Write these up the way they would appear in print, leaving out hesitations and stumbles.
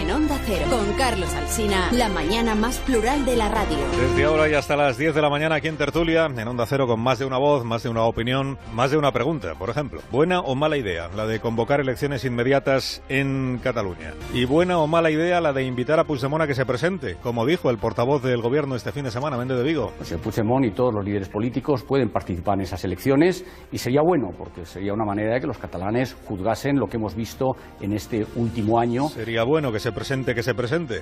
en Onda Cero. Con Carlos Alsina, la mañana más plural de la radio. Desde ahora y hasta las 10 de la mañana aquí en Tertulia, en Onda Cero, con más de una voz, más de una opinión, más de una pregunta. Por ejemplo, ¿buena o mala idea la de convocar elecciones inmediatas en Cataluña? ¿Y buena o mala idea la de invitar a Puigdemont a que se presente, como dijo el portavoz del gobierno este fin de semana, Méndez de Vigo? Pues el Puigdemont y todos los líderes políticos pueden participar en esas elecciones y sería bueno, porque sería una manera de que los catalanes juzgasen lo que hemos visto en este último año. Sería bueno que se presente,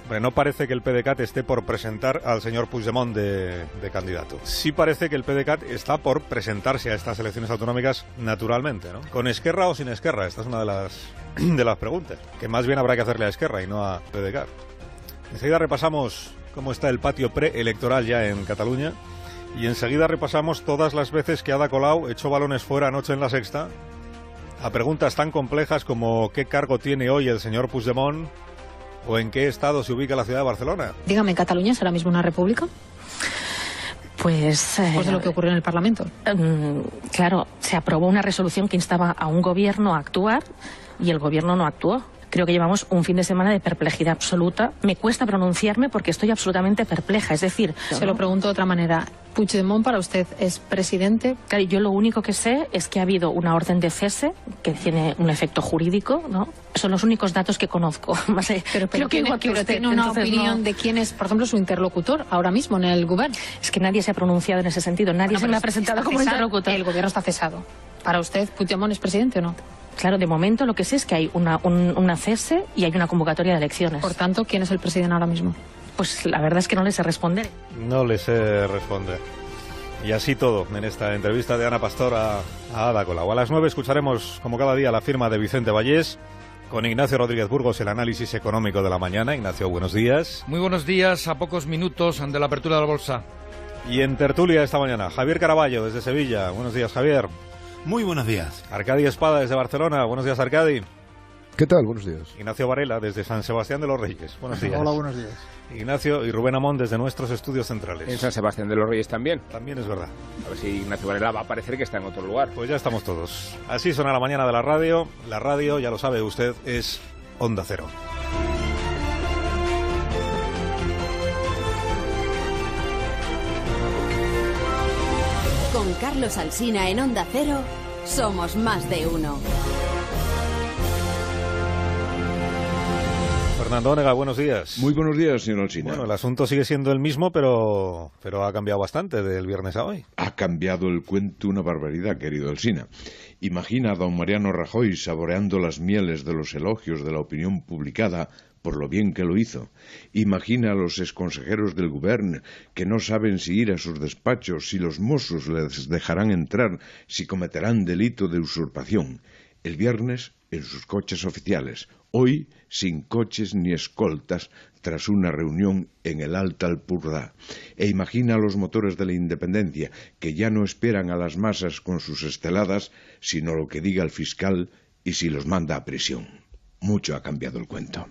Pero no parece que el PDeCAT esté por presentar al señor Puigdemont de candidato. Sí parece que el PDeCAT está por presentarse a estas elecciones autonómicas naturalmente, ¿no? ¿Con Esquerra o sin Esquerra? Esta es una de las preguntas, que más bien habrá que hacerle a Esquerra y no a PDeCAT. Enseguida repasamos cómo está el patio preelectoral ya en Cataluña y enseguida repasamos todas las veces que Ada Colau echó balones fuera anoche en la Sexta a preguntas tan complejas como ¿qué cargo tiene hoy el señor Puigdemont? ¿O en qué estado se ubica la ciudad de Barcelona? Dígame, ¿Cataluña es ahora mismo una república? Pues de lo que ocurrió en el Parlamento. Claro, se aprobó una resolución que instaba a un gobierno a actuar y el gobierno no actuó. Creo que llevamos un fin de semana de perplejidad absoluta. Me cuesta pronunciarme porque estoy absolutamente perpleja. Es decir, se lo pregunto de otra manera. ¿Puigdemont para usted es presidente? Claro, yo lo único que sé es que ha habido una orden de cese que tiene un efecto jurídico, ¿no? Son los únicos datos que conozco. Pero tiene una opinión de quién es, por ejemplo, su interlocutor ahora mismo en el gobierno. Es que nadie se ha pronunciado en ese sentido. Nadie se me ha presentado como interlocutor. El gobierno está cesado. ¿Para usted Puigdemont es presidente o no? Claro, de momento lo que sé es que hay una cese y hay una convocatoria de elecciones. Por tanto, ¿quién es el presidente ahora mismo? Pues la verdad es que no le sé responder. No le sé responder. Y así todo en esta entrevista de Ana Pastor a Ada Colau. A las 9 escucharemos, como cada día, la firma de Vicente Vallés. Con Ignacio Rodríguez Burgos, el análisis económico de la mañana. Ignacio, buenos días. Muy buenos días, a pocos minutos de la apertura de la bolsa. Y en tertulia esta mañana, Javier Caraballo, desde Sevilla. Buenos días, Javier. Muy buenos días. Arcadi Espada, desde Barcelona. Buenos días, Arcadi. ¿Qué tal? Buenos días. Ignacio Varela, desde San Sebastián de los Reyes. Buenos días. Hola, buenos días. Ignacio y Rubén Amón, desde nuestros estudios centrales. En San Sebastián de los Reyes también. También es verdad. A ver si Ignacio Varela va a parecer que está en otro lugar. Pues ya estamos todos. Así suena la mañana de la radio. La radio, ya lo sabe usted, es Onda Cero. Con Carlos Alsina en Onda Cero, somos más de uno. Fernando Onega, buenos días. Muy buenos días, señor Alsina. Bueno, el asunto sigue siendo el mismo, pero ha cambiado bastante del viernes a hoy. Ha cambiado el cuento una barbaridad, querido Alsina. Imagina a don Mariano Rajoy saboreando las mieles de los elogios de la opinión publicada por lo bien que lo hizo. Imagina a los exconsejeros del Govern que no saben si ir a sus despachos, si los Mossos les dejarán entrar, si cometerán delito de usurpación. El viernes en sus coches oficiales, hoy sin coches ni escoltas tras una reunión en el Alta Alpurda. E imagina a los motores de la independencia que ya no esperan a las masas con sus esteladas, sino lo que diga el fiscal y si los manda a prisión. Mucho ha cambiado el cuento.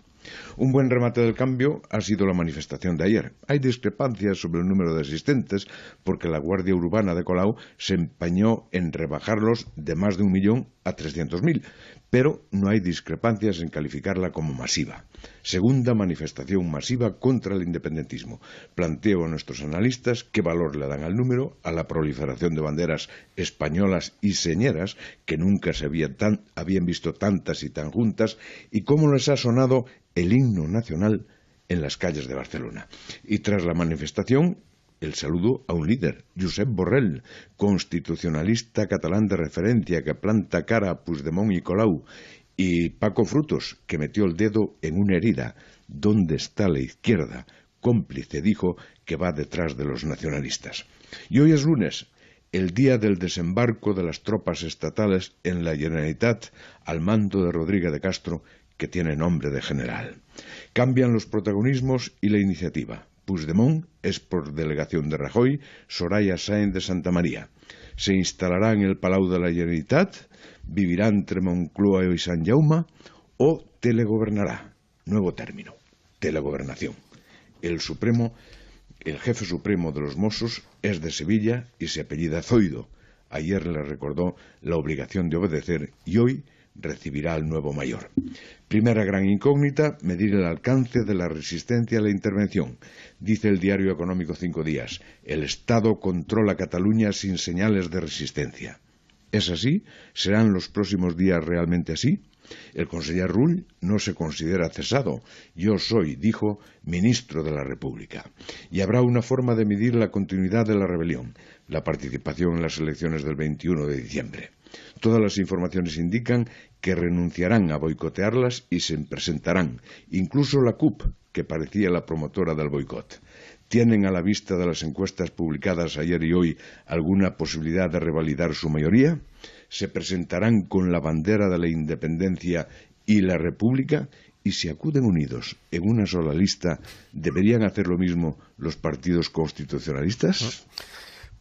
Un buen remate del cambio ha sido la manifestación de ayer. Hay discrepancias sobre el número de asistentes porque la Guardia Urbana de Colau se empeñó en rebajarlos de más de 1 millón a 300.000, pero no hay discrepancias en calificarla como masiva. Segunda manifestación masiva contra el independentismo. Planteo a nuestros analistas qué valor le dan al número, a la proliferación de banderas españolas y señeras, que nunca se habían visto tantas y tan juntas, y cómo les ha sonado el himno nacional en las calles de Barcelona. Y tras la manifestación, el saludo a un líder, Josep Borrell, constitucionalista catalán de referencia que planta cara a Puigdemont y Colau, y Paco Frutos, que metió el dedo en una herida. ¿Dónde está la izquierda? Cómplice, dijo, que va detrás de los nacionalistas. Y hoy es lunes, el día del desembarco de las tropas estatales en la Generalitat al mando de Rodríguez de Castro, que tiene nombre de general. Cambian los protagonismos y la iniciativa. Puigdemont es por delegación de Rajoy, Soraya Sáenz de Santamaría. Se instalará en el Palau de la Generalitat, vivirá entre Moncloa y Sant Jaume o telegobernará. Nuevo término, telegobernación. El jefe supremo de los Mossos es de Sevilla y se apellida Zoido. Ayer le recordó la obligación de obedecer y hoy recibirá al nuevo mayor. Primera gran incógnita, medir el alcance de la resistencia a la intervención. Dice el diario Económico 5 Días, el Estado controla Cataluña sin señales de resistencia. ¿Es así? ¿Serán los próximos días realmente así? El conseller Rull no se considera cesado. Yo soy, dijo, ministro de la República. Y habrá una forma de medir la continuidad de la rebelión, la participación en las elecciones del 21 de diciembre. Todas las informaciones indican que renunciarán a boicotearlas y se presentarán, incluso la CUP, que parecía la promotora del boicot. ¿Tienen a la vista de las encuestas publicadas ayer y hoy alguna posibilidad de revalidar su mayoría? ¿Se presentarán con la bandera de la independencia y la república? Y si acuden unidos en una sola lista, ¿deberían hacer lo mismo los partidos constitucionalistas?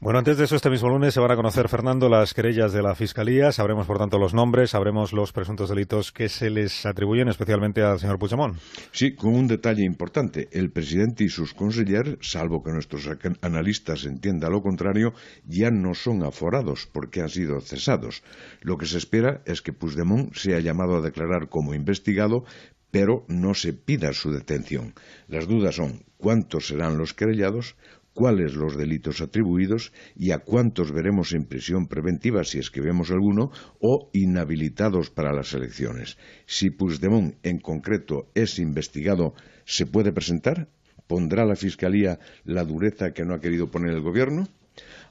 Bueno, antes de eso, este mismo lunes se van a conocer, Fernando, las querellas de la Fiscalía. Sabremos, por tanto, los nombres, sabremos los presuntos delitos que se les atribuyen, especialmente al señor Puigdemont. Sí, con un detalle importante. El presidente y sus consejeros, salvo que nuestros analistas entiendan lo contrario, ya no son aforados porque han sido cesados. Lo que se espera es que Puigdemont sea llamado a declarar como investigado, pero no se pida su detención. Las dudas son cuántos serán los querellados, cuáles los delitos atribuidos y a cuántos veremos en prisión preventiva, si es que vemos alguno, o inhabilitados para las elecciones. Si Puigdemont en concreto es investigado, ¿se puede presentar? ¿Pondrá la Fiscalía la dureza que no ha querido poner el Gobierno?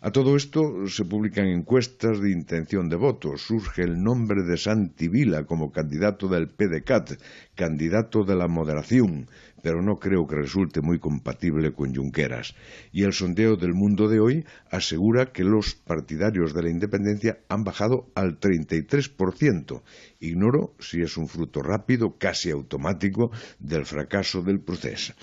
A todo esto se publican encuestas de intención de voto. Surge el nombre de Santi Vila como candidato del PDeCAT, candidato de la moderación, pero no creo que resulte muy compatible con Junqueras. Y el sondeo del Mundo de hoy asegura que los partidarios de la independencia han bajado al 33%. Ignoro si es un fruto rápido, casi automático, del fracaso del proceso.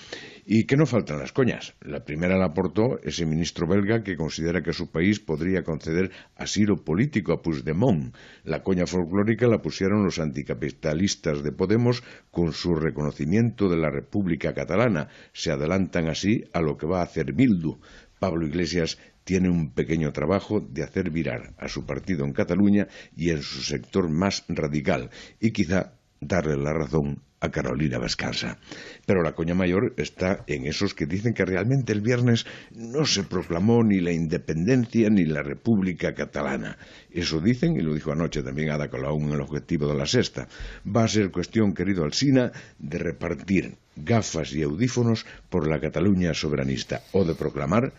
Y que no faltan las coñas. La primera la aportó ese ministro belga que considera que su país podría conceder asilo político a Puigdemont. La coña folclórica la pusieron los anticapitalistas de Podemos con su reconocimiento de la República Catalana. Se adelantan así a lo que va a hacer Bildu. Pablo Iglesias tiene un pequeño trabajo de hacer virar a su partido en Cataluña y en su sector más radical, y quizá darle la razón a Carolina Vescanza. Pero la coña mayor está en esos que dicen que realmente el viernes no se proclamó ni la independencia ni la República Catalana. Eso dicen, y lo dijo anoche también Ada Colau en el Objetivo de la Sexta. Va a ser cuestión, querido Alsina, de repartir gafas y audífonos por la Cataluña soberanista o de proclamar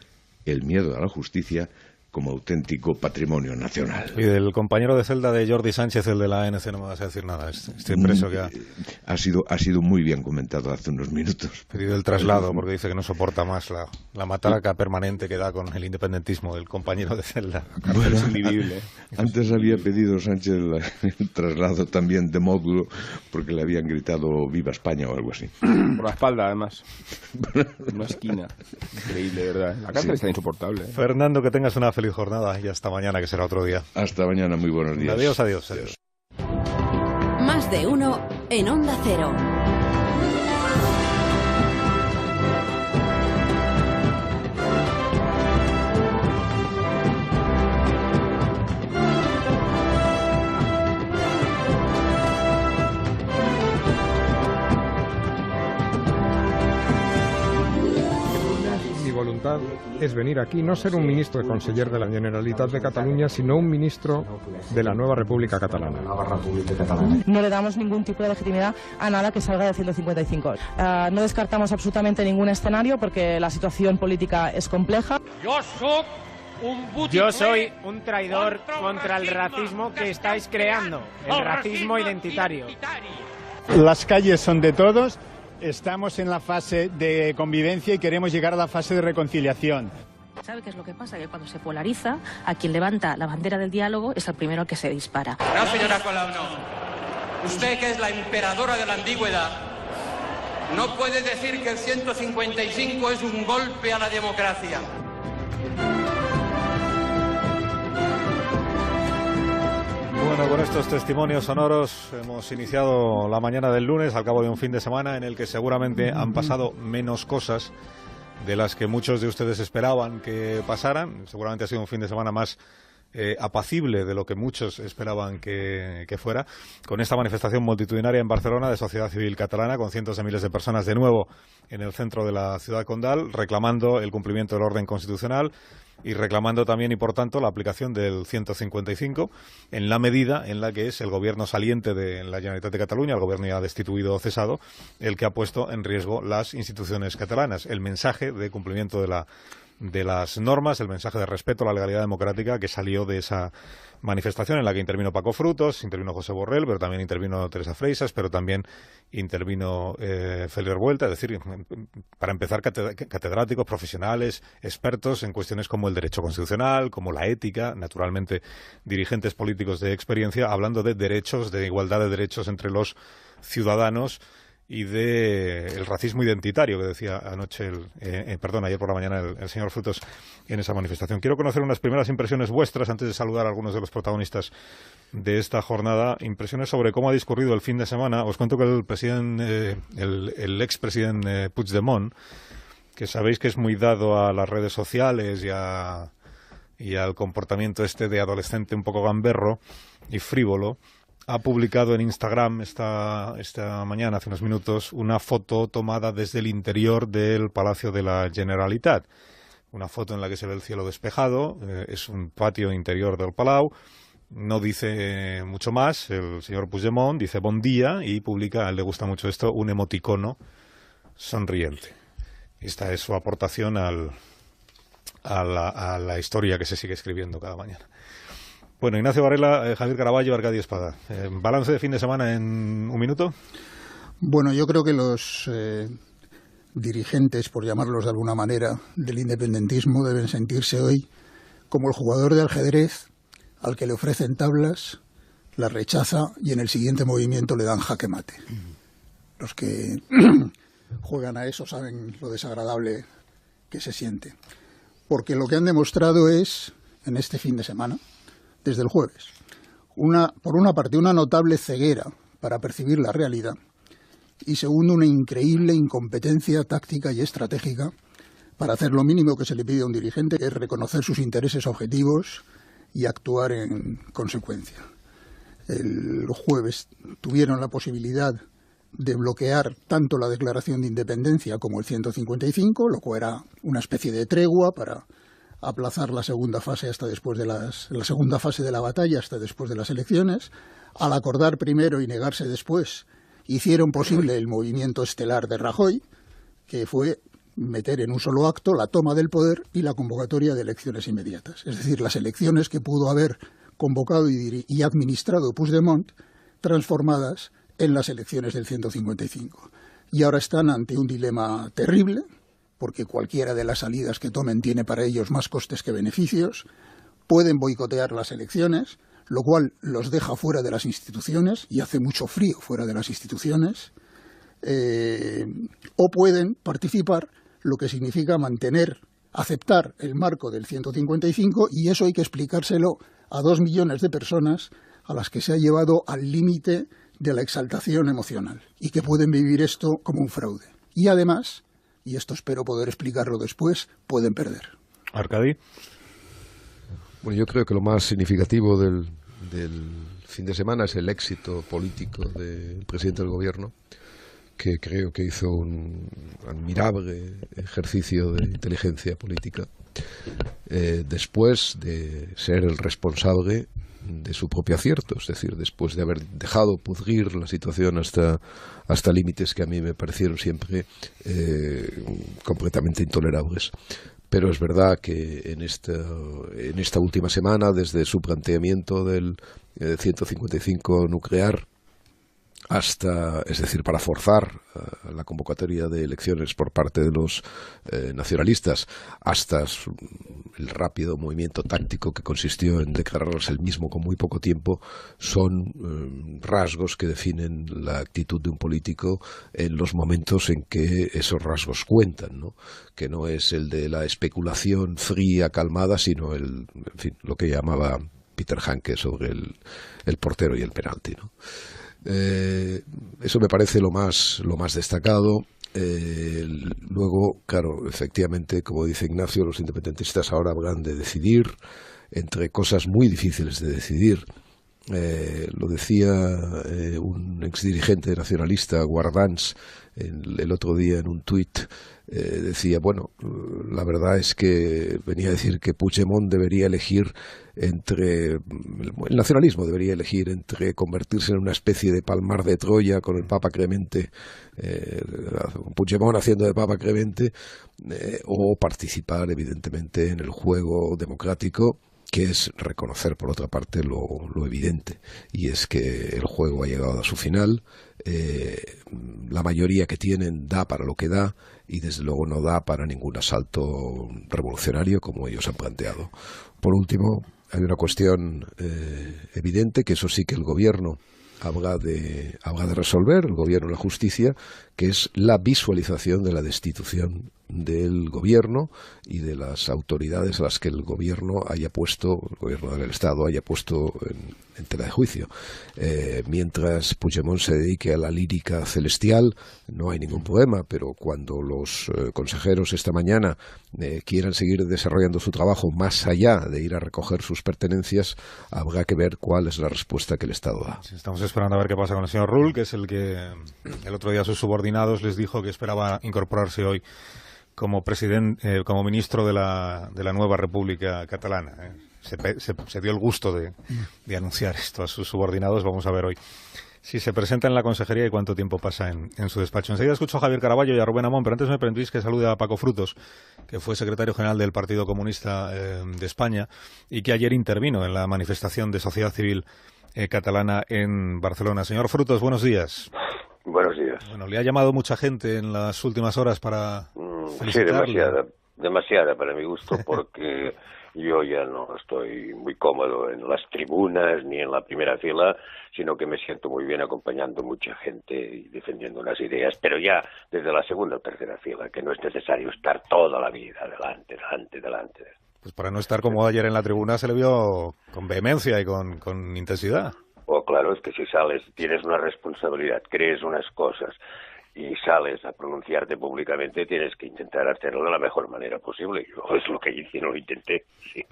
el miedo a la justicia como auténtico patrimonio nacional. Y del compañero de celda de Jordi Sánchez, el de la ANC, no me vas a decir nada. Este preso que ha sido muy bien comentado hace unos minutos. Pedido el traslado porque dice que no soporta más la mataraca permanente que da con el independentismo del compañero de celda. Bueno, es indivisible. Antes había pedido Sánchez el traslado también de módulo porque le habían gritado Viva España o algo así. Por la espalda, además. Una esquina. Increíble, ¿verdad? La cárcel está insoportable. Fernando, que tengas una feliz jornada y hasta mañana, que será otro día. Hasta mañana, muy buenos días. Adiós, adiós, adiós. Más de uno en Onda Cero. Voluntad es venir aquí, no ser un ministro de conseller de la Generalitat de Cataluña, sino un ministro de la nueva República Catalana. No le damos ningún tipo de legitimidad a nada que salga del 155. No descartamos absolutamente ningún escenario porque la situación política es compleja. Yo soy un traidor contra el racismo que estáis creando, el racismo identitario. Las calles son de todos. Estamos en la fase de convivencia y queremos llegar a la fase de reconciliación. ¿Sabe qué es lo que pasa? Que cuando se polariza, a quien levanta la bandera del diálogo es el primero que se dispara. No, señora Colau, no. Usted, que es la emperadora de la antigüedad, no puede decir que el 155 es un golpe a la democracia. Bueno, con estos testimonios sonoros hemos iniciado la mañana del lunes al cabo de un fin de semana en el que seguramente han pasado menos cosas de las que muchos de ustedes esperaban que pasaran. Seguramente ha sido un fin de semana más apacible de lo que muchos esperaban que fuera, con esta manifestación multitudinaria en Barcelona de sociedad civil catalana, con cientos de miles de personas de nuevo en el centro de la ciudad condal, reclamando el cumplimiento del orden constitucional y reclamando también, y por tanto, la aplicación del 155 en la medida en la que es el gobierno saliente de la Generalitat de Cataluña, el gobierno ya destituido o cesado, el que ha puesto en riesgo las instituciones catalanas. El mensaje de cumplimiento de las normas, el mensaje de respeto a la legalidad democrática que salió de esa manifestación en la que intervino Paco Frutos, intervino José Borrell, pero también intervino Teresa Freixas, pero también intervino Félix Revuelta, es decir, para empezar, catedráticos, profesionales, expertos en cuestiones como el derecho constitucional, como la ética, naturalmente dirigentes políticos de experiencia, hablando de derechos, de igualdad de derechos entre los ciudadanos y de el racismo identitario que decía anoche, ayer por la mañana el señor Frutos en esa manifestación. Quiero conocer unas primeras impresiones vuestras antes de saludar a algunos de los protagonistas de esta jornada, impresiones sobre cómo ha discurrido el fin de semana. Os cuento que el expresidente Puigdemont, que sabéis que es muy dado a las redes sociales y al comportamiento de adolescente un poco gamberro y frívolo, ha publicado en Instagram esta mañana, hace unos minutos, una foto tomada desde el interior del Palacio de la Generalitat. Una foto en la que se ve el cielo despejado, es un patio interior del Palau, no dice mucho más, el señor Puigdemont dice bon día y publica, a él le gusta mucho esto, un emoticono sonriente. Esta es su aportación a la historia que se sigue escribiendo cada mañana. Bueno, Ignacio Varela, Javier Caraballo, Arcadio Espada. ¿Balance de fin de semana en un minuto? Bueno, yo creo que los dirigentes, por llamarlos de alguna manera, del independentismo deben sentirse hoy como el jugador de ajedrez al que le ofrecen tablas, las rechaza y en el siguiente movimiento le dan jaque mate. Los que juegan a eso saben lo desagradable que se siente. Porque lo que han demostrado es, en este fin de semana, desde el jueves, por una parte, una notable ceguera para percibir la realidad y segundo, una increíble incompetencia táctica y estratégica para hacer lo mínimo que se le pide a un dirigente, que es reconocer sus intereses objetivos y actuar en consecuencia. El jueves tuvieron la posibilidad de bloquear tanto la declaración de independencia como el 155, lo cual era una especie de tregua para aplazar la segunda fase hasta después de la segunda fase de la batalla hasta después de las elecciones. Al acordar primero y negarse después, hicieron posible el movimiento estelar de Rajoy, que fue meter en un solo acto la toma del poder y la convocatoria de elecciones inmediatas. Es decir, las elecciones que pudo haber convocado y administrado Puigdemont, transformadas en las elecciones del 155. Y ahora están ante un dilema terrible, porque cualquiera de las salidas que tomen tiene para ellos más costes que beneficios. Pueden boicotear las elecciones, lo cual los deja fuera de las instituciones, y hace mucho frío fuera de las instituciones, o pueden participar, lo que significa aceptar el marco del 155, y eso hay que explicárselo a 2 millones de personas a las que se ha llevado al límite de la exaltación emocional, y que pueden vivir esto como un fraude. Y además, y esto espero poder explicarlo después, pueden perder. Arcadi. Bueno, yo creo que lo más significativo del fin de semana es el éxito político del presidente del gobierno, que creo que hizo un admirable ejercicio de inteligencia política, después de ser el responsable de su propio acierto, es decir, después de haber dejado pudrir la situación hasta límites que a mí me parecieron siempre completamente intolerables. Pero es verdad que en esta última semana, desde su planteamiento del 155 nuclear es decir, para forzar la convocatoria de elecciones por parte de los nacionalistas, hasta el rápido movimiento táctico que consistió en declararlas él mismo con muy poco tiempo, son rasgos que definen la actitud de un político en los momentos en que esos rasgos cuentan, ¿no? Que no es el de la especulación fría, calmada, sino lo que llamaba Peter Hanke sobre el portero y el penalti, ¿no? Eso me parece lo más destacado. Luego, claro, efectivamente, como dice Ignacio, los independentistas ahora habrán de decidir entre cosas muy difíciles de decidir. Lo decía un exdirigente nacionalista, Guardans, el otro día en un tuit. Decía, bueno, la verdad es que venía a decir que Puigdemont debería elegir el nacionalismo debería elegir entre convertirse en una especie de Palmar de Troya con el Papa Clemente, Puigdemont haciendo de Papa Clemente, o participar evidentemente en el juego democrático, que es reconocer por otra parte lo evidente, y es que el juego ha llegado a su final. La mayoría que tienen da para lo que da, y desde luego no da para ningún asalto revolucionario como ellos han planteado. Por último, hay una cuestión evidente, que eso sí que el gobierno habrá de resolver, el gobierno y la justicia, que es la visualización de la destitución del gobierno y de las autoridades a las que el gobierno del Estado haya puesto en tela de juicio. Mientras Puigdemont se dedique a la lírica celestial, no hay ningún problema, pero cuando los consejeros esta mañana quieran seguir desarrollando su trabajo más allá de ir a recoger sus pertenencias, habrá que ver cuál es la respuesta que el Estado da. Sí, estamos esperando a ver qué pasa con el señor Rull, que es el que el otro día a sus subordinados les dijo que esperaba incorporarse hoy como ministro de la nueva República Catalana. Se dio el gusto de anunciar esto a sus subordinados. Vamos a ver hoy si se presenta en la consejería y cuánto tiempo pasa en su despacho. Enseguida escucho a Javier Caraballo y a Rubén Amón, pero antes me permitís que salude a Paco Frutos, que fue secretario general del Partido Comunista de España y que ayer intervino en la manifestación de sociedad civil catalana en Barcelona. Señor Frutos, buenos días. Buenos días. Bueno, le ha llamado mucha gente en las últimas horas para felicitarle. Sí, demasiada para mi gusto, porque yo ya no estoy muy cómodo en las tribunas ni en la primera fila, sino que me siento muy bien acompañando mucha gente y defendiendo unas ideas, pero ya desde la segunda o tercera fila, que no es necesario estar toda la vida delante. Pues para no estar como ayer en la tribuna se le vio con vehemencia y con intensidad. Claro, es que si sales, tienes una responsabilidad, crees unas cosas y sales a pronunciarte públicamente, tienes que intentar hacerlo de la mejor manera posible. Yo es lo que hice, lo intenté, sí.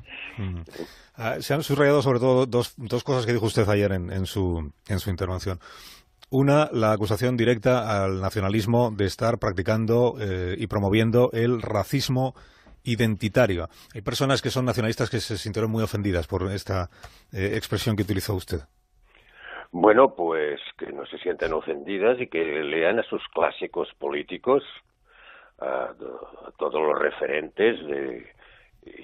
Se han subrayado sobre todo dos cosas que dijo usted ayer en su intervención. Una, la acusación directa al nacionalismo de estar practicando y promoviendo el racismo identitario. Hay personas que son nacionalistas que se sintieron muy ofendidas por esta expresión que utilizó usted. Bueno, pues que no se sientan ofendidas y que lean a sus clásicos políticos, a todos los referentes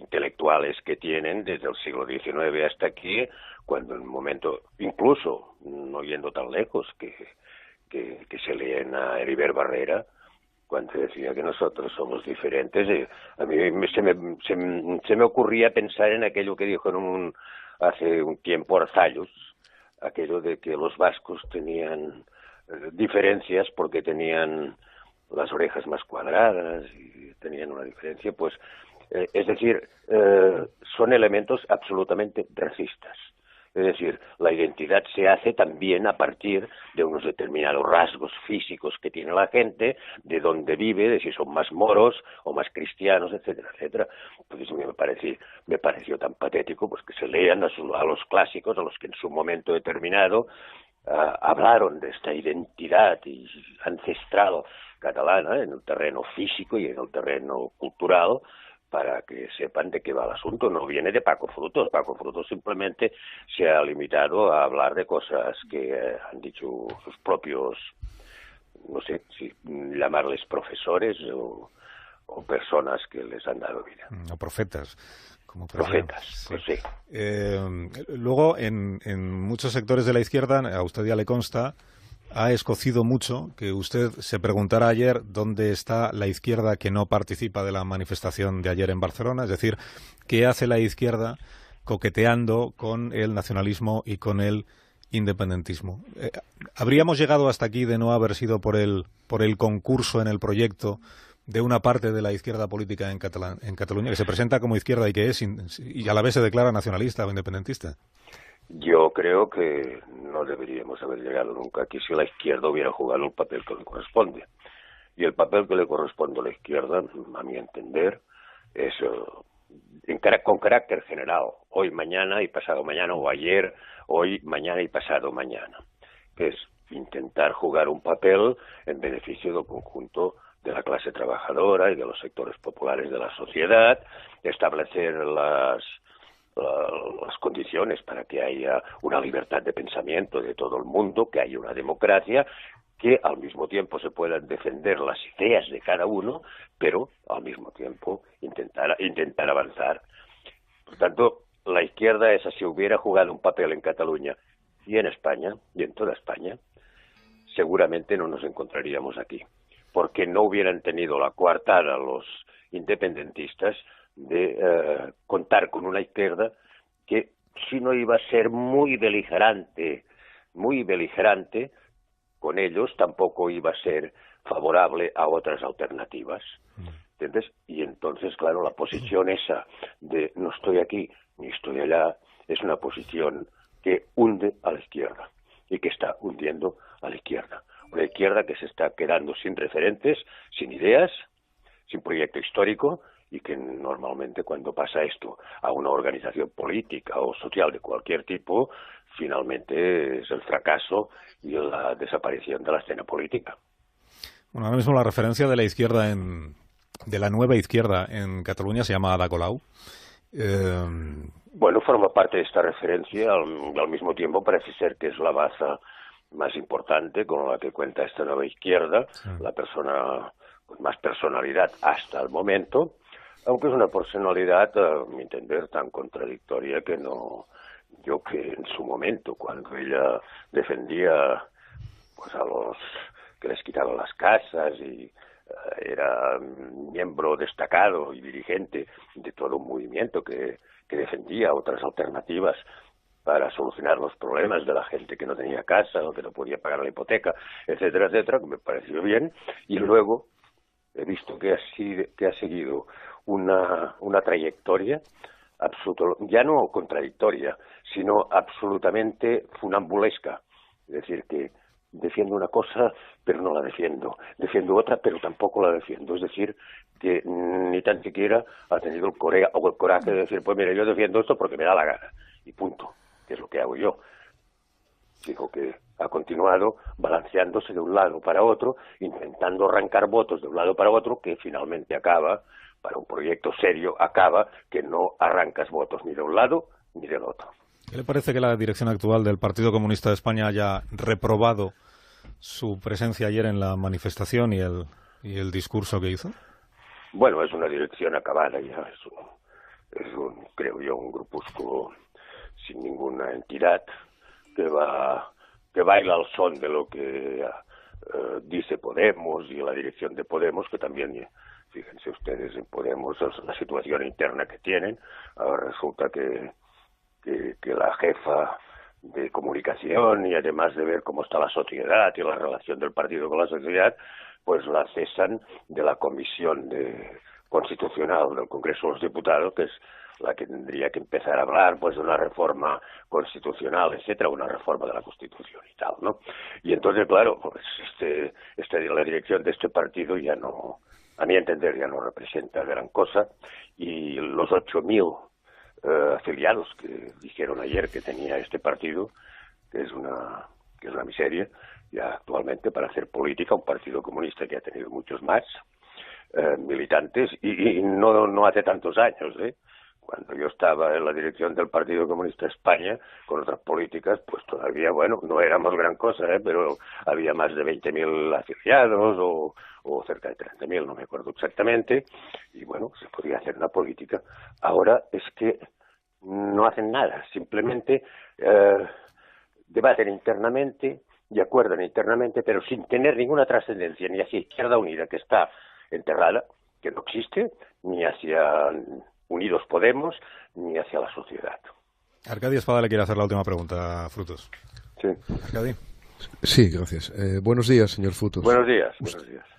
intelectuales que tienen desde el siglo XIX hasta aquí, cuando en un momento, incluso no yendo tan lejos, que se leen a Heribert Barrera, cuando decía que nosotros somos diferentes. A mí se me ocurría pensar en aquello que dijo hace un tiempo Arzallus, aquello de que los vascos tenían diferencias porque tenían las orejas más cuadradas y tenían una diferencia, pues, es decir, son elementos absolutamente racistas. Es decir, la identidad se hace también a partir de unos determinados rasgos físicos que tiene la gente, de dónde vive, de si son más moros o más cristianos, etcétera, etcétera. Entonces me pareció tan patético pues que se lean a los clásicos, a los que en su momento determinado hablaron de esta identidad ancestral catalana en el terreno físico y en el terreno cultural, para que sepan de qué va el asunto. No viene de Paco Frutos. Paco Frutos simplemente se ha limitado a hablar de cosas que han dicho sus propios, no sé si llamarles profesores o personas que les han dado vida. O profetas. Como profetas, pues sí. Luego, en muchos sectores de la izquierda, a usted ya le consta, ha escocido mucho que usted se preguntara ayer dónde está la izquierda que no participa de la manifestación de ayer en Barcelona, es decir, qué hace la izquierda coqueteando con el nacionalismo y con el independentismo. ¿Habríamos llegado hasta aquí de no haber sido por el concurso en el proyecto de una parte de la izquierda política en Cataluña, que se presenta como izquierda y que es y a la vez se declara nacionalista o independentista? Yo creo que no deberíamos haber llegado nunca aquí si la izquierda hubiera jugado el papel que le corresponde. Y el papel que le corresponde a la izquierda, a mi entender, es con carácter general, hoy, mañana y pasado mañana, o ayer, hoy, mañana y pasado mañana, que es intentar jugar un papel en beneficio del conjunto de la clase trabajadora y de los sectores populares de la sociedad, establecer las condiciones para que haya una libertad de pensamiento de todo el mundo, que haya una democracia, que al mismo tiempo se puedan defender las ideas de cada uno, pero al mismo tiempo intentar avanzar. Por tanto, la izquierda esa, si hubiera jugado un papel en Cataluña y en España, y en toda España, seguramente no nos encontraríamos aquí, porque no hubieran tenido la coartada los independentistas de contar con una izquierda que, si no iba a ser muy beligerante con ellos, tampoco iba a ser favorable a otras alternativas. ¿Entiendes? Y entonces, claro, la posición esa de no estoy aquí ni estoy allá es una posición que hunde a la izquierda y que está hundiendo a la izquierda. Una izquierda que se está quedando sin referentes, sin ideas, sin proyecto histórico, y que normalmente cuando pasa esto a una organización política o social de cualquier tipo, finalmente es el fracaso y la desaparición de la escena política. Bueno, ahora mismo la referencia de la izquierda de la nueva izquierda en Cataluña se llama Ada Colau. Bueno, forma parte de esta referencia, al mismo tiempo parece ser que es la baza más importante con la que cuenta esta nueva izquierda, la persona con más personalidad hasta el momento, aunque es una personalidad, a mi entender, tan contradictoria que en su momento, cuando ella defendía pues a los que les quitaban las casas y era miembro destacado y dirigente de todo un movimiento que defendía otras alternativas para solucionar los problemas de la gente que no tenía casa o que no podía pagar la hipoteca, etcétera, etcétera, que me pareció bien, y luego he visto que ha seguido una trayectoria ya no contradictoria, sino absolutamente funambulesca. Es decir, que defiendo una cosa, pero no la defiendo. Defiendo otra, pero tampoco la defiendo. Es decir, que ni tan siquiera ha tenido el coraje de decir, pues mira, yo defiendo esto porque me da la gana. Y punto. Que es lo que hago yo. Digo que ha continuado balanceándose de un lado para otro, intentando arrancar votos de un lado para otro, que finalmente acaba, para un proyecto serio, acaba que no arrancas votos ni de un lado ni del otro. ¿Qué le parece que la dirección actual del Partido Comunista de España haya reprobado su presencia ayer en la manifestación y el discurso que hizo? Bueno, es una dirección acabada ya, creo yo, un grupúsculo sin ninguna entidad que baila al son de lo que dice Podemos y la dirección de Podemos, que también, fíjense ustedes, en Podemos la situación interna que tienen. Ahora resulta que la jefa de comunicación, y además de ver cómo está la sociedad y la relación del partido con la sociedad, pues la cesan de la Comisión Constitucional del Congreso de los Diputados, que es la que tendría que empezar a hablar pues de una reforma constitucional, etcétera, una reforma de la Constitución y tal, ¿no? Y entonces, claro, pues la dirección de este partido ya no, a mi entender, ya no representa gran cosa, y los 8.000 afiliados que dijeron ayer que tenía este partido, que es una miseria, ya actualmente para hacer política, un partido comunista que ha tenido muchos más militantes, y no hace tantos años, Cuando yo estaba en la dirección del Partido Comunista de España, con otras políticas, pues todavía, bueno, no éramos gran cosa, pero había más de 20.000 afiliados o cerca de 30.000, no me acuerdo exactamente, y bueno, se podía hacer una política. Ahora es que no hacen nada, simplemente debaten internamente y acuerdan internamente, pero sin tener ninguna trascendencia, ni hacia Izquierda Unida, que está enterrada, que no existe, ni hacia Unidos Podemos, ni hacia la sociedad. Arcadi Espada le quiere hacer la última pregunta, Frutos. Sí. Arcadi. Sí, gracias. Buenos días, señor Frutos. Buenos días.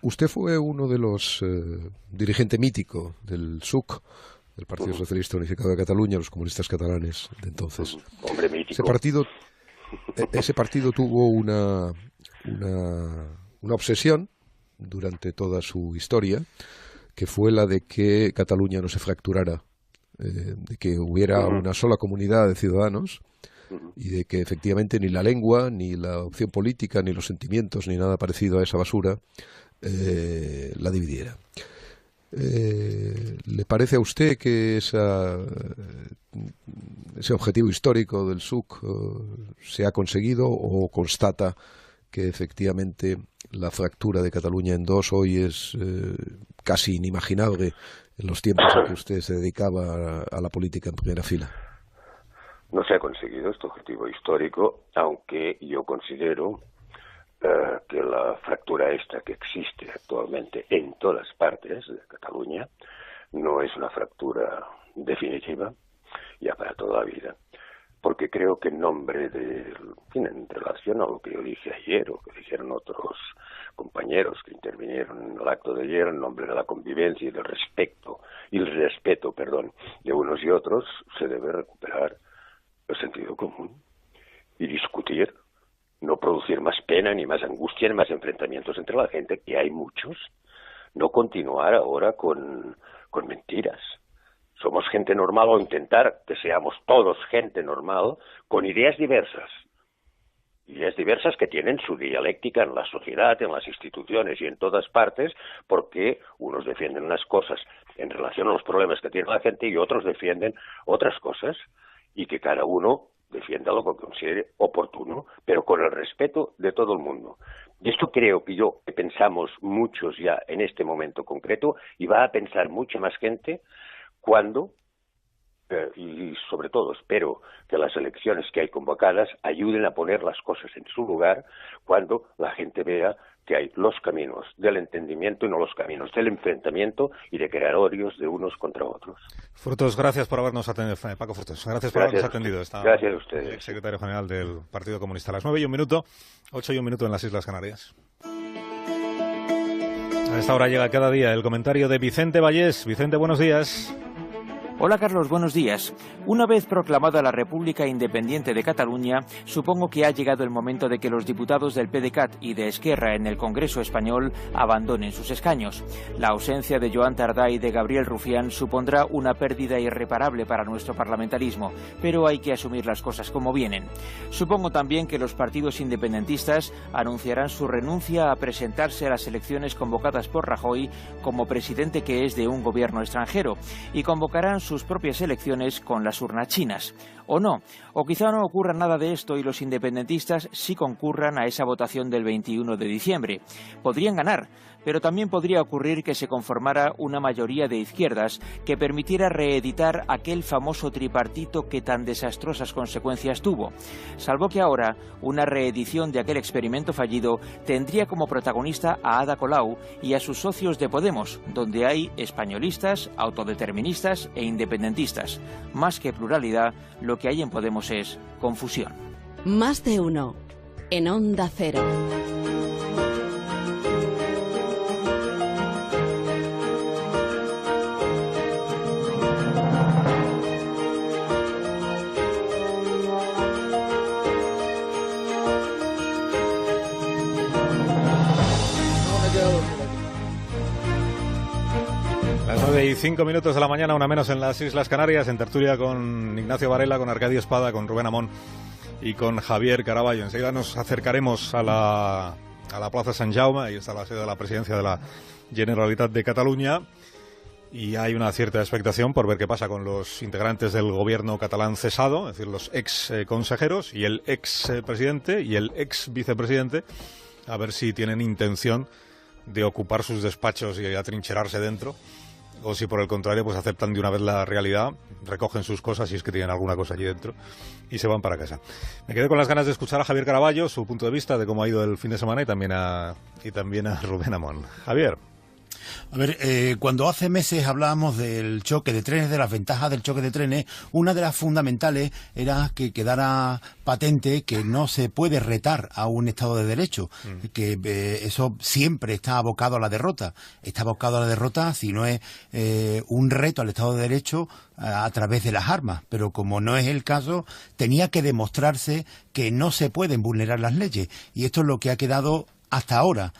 Usted fue uno de los dirigente mítico del SUC, del Partido Socialista Unificado de Cataluña, los comunistas catalanes de entonces. Hombre mítico. Ese partido tuvo una obsesión durante toda su historia, que fue la de que Cataluña no se fracturara de que hubiera una sola comunidad de ciudadanos y de que efectivamente ni la lengua, ni la opción política, ni los sentimientos, ni nada parecido a esa basura la dividiera. ¿Le parece a usted que ese objetivo histórico del SUC se ha conseguido, o constata que efectivamente la fractura de Cataluña en dos hoy es casi inimaginable en los tiempos en que usted se dedicaba a la política en primera fila? No se ha conseguido este objetivo histórico, aunque yo considero que la fractura esta que existe actualmente en todas partes de Cataluña no es una fractura definitiva ya para toda la vida, porque creo que en nombre en relación a lo que yo dije ayer o que dijeron otros compañeros que intervinieron en el acto de ayer, en nombre de la convivencia y del respeto de unos y otros, se debe recuperar el sentido común y discutir, no producir más pena, ni más angustia, ni más enfrentamientos entre la gente, que hay muchos, no continuar ahora con mentiras. Somos gente normal, o intentar que seamos todos gente normal, con ideas diversas que tienen su dialéctica en la sociedad, en las instituciones y en todas partes, porque unos defienden unas cosas en relación a los problemas que tiene la gente y otros defienden otras cosas, y que cada uno defienda lo que considere oportuno, pero con el respeto de todo el mundo. Y esto creo que pensamos muchos ya en este momento concreto, y va a pensar mucha más gente cuando, y sobre todo espero que las elecciones que hay convocadas ayuden a poner las cosas en su lugar, cuando la gente vea que hay los caminos del entendimiento y no los caminos del enfrentamiento y de crear odios de unos contra otros. Frutos, gracias por habernos atendido. Paco Frutos, gracias por habernos atendido. Gracias a ustedes. Secretario General del Partido Comunista. A las 9:01, 8:01 en las Islas Canarias. A esta hora llega cada día el comentario de Vicente Vallés. Vicente, buenos días. Hola Carlos, buenos días. Una vez proclamada la República Independiente de Cataluña, supongo que ha llegado el momento de que los diputados del PDeCAT y de Esquerra en el Congreso español abandonen sus escaños. La ausencia de Joan Tardá y de Gabriel Rufián supondrá una pérdida irreparable para nuestro parlamentarismo, pero hay que asumir las cosas como vienen. Supongo también que los partidos independentistas anunciarán su renuncia a presentarse a las elecciones convocadas por Rajoy como presidente que es de un gobierno extranjero, y convocarán sus propias elecciones con las urnas chinas. O no, o quizá no ocurra nada de esto y los independentistas sí concurran a esa votación del 21 de diciembre. Podrían ganar, pero también podría ocurrir que se conformara una mayoría de izquierdas que permitiera reeditar aquel famoso tripartito que tan desastrosas consecuencias tuvo. Salvo que ahora una reedición de aquel experimento fallido tendría como protagonista a Ada Colau y a sus socios de Podemos, donde hay españolistas, autodeterministas e independentistas. Más que pluralidad, lo que hay en Podemos es confusión. Más de uno en Onda Cero. Las 9:05 de la mañana, una menos en las Islas Canarias, en tertulia con Ignacio Varela, con Arcadio Espada, con Rubén Amón y con Javier Caraballo. Enseguida nos acercaremos a la Plaza Sant Jaume, ahí está la sede de la presidencia de la Generalitat de Cataluña, y hay una cierta expectación por ver qué pasa con los integrantes del gobierno catalán cesado, es decir, los ex consejeros y el ex presidente y el ex vicepresidente, a ver si tienen intención de ocupar sus despachos y atrincherarse dentro, o si por el contrario pues aceptan de una vez la realidad, recogen sus cosas si es que tienen alguna cosa allí dentro y se van para casa. Me quedé con las ganas de escuchar a Javier Caraballo, su punto de vista de cómo ha ido el fin de semana, y también a Rubén Amón. Javier. A ver, cuando hace meses hablábamos del choque de trenes, de las ventajas del choque de trenes, una de las fundamentales era que quedara patente que no se puede retar a un Estado de Derecho, que eso siempre está abocado a la derrota. Está abocado a la derrota si no es un reto al Estado de Derecho a través de las armas, pero como no es el caso, tenía que demostrarse que no se pueden vulnerar las leyes, y esto es lo que ha quedado hasta ahora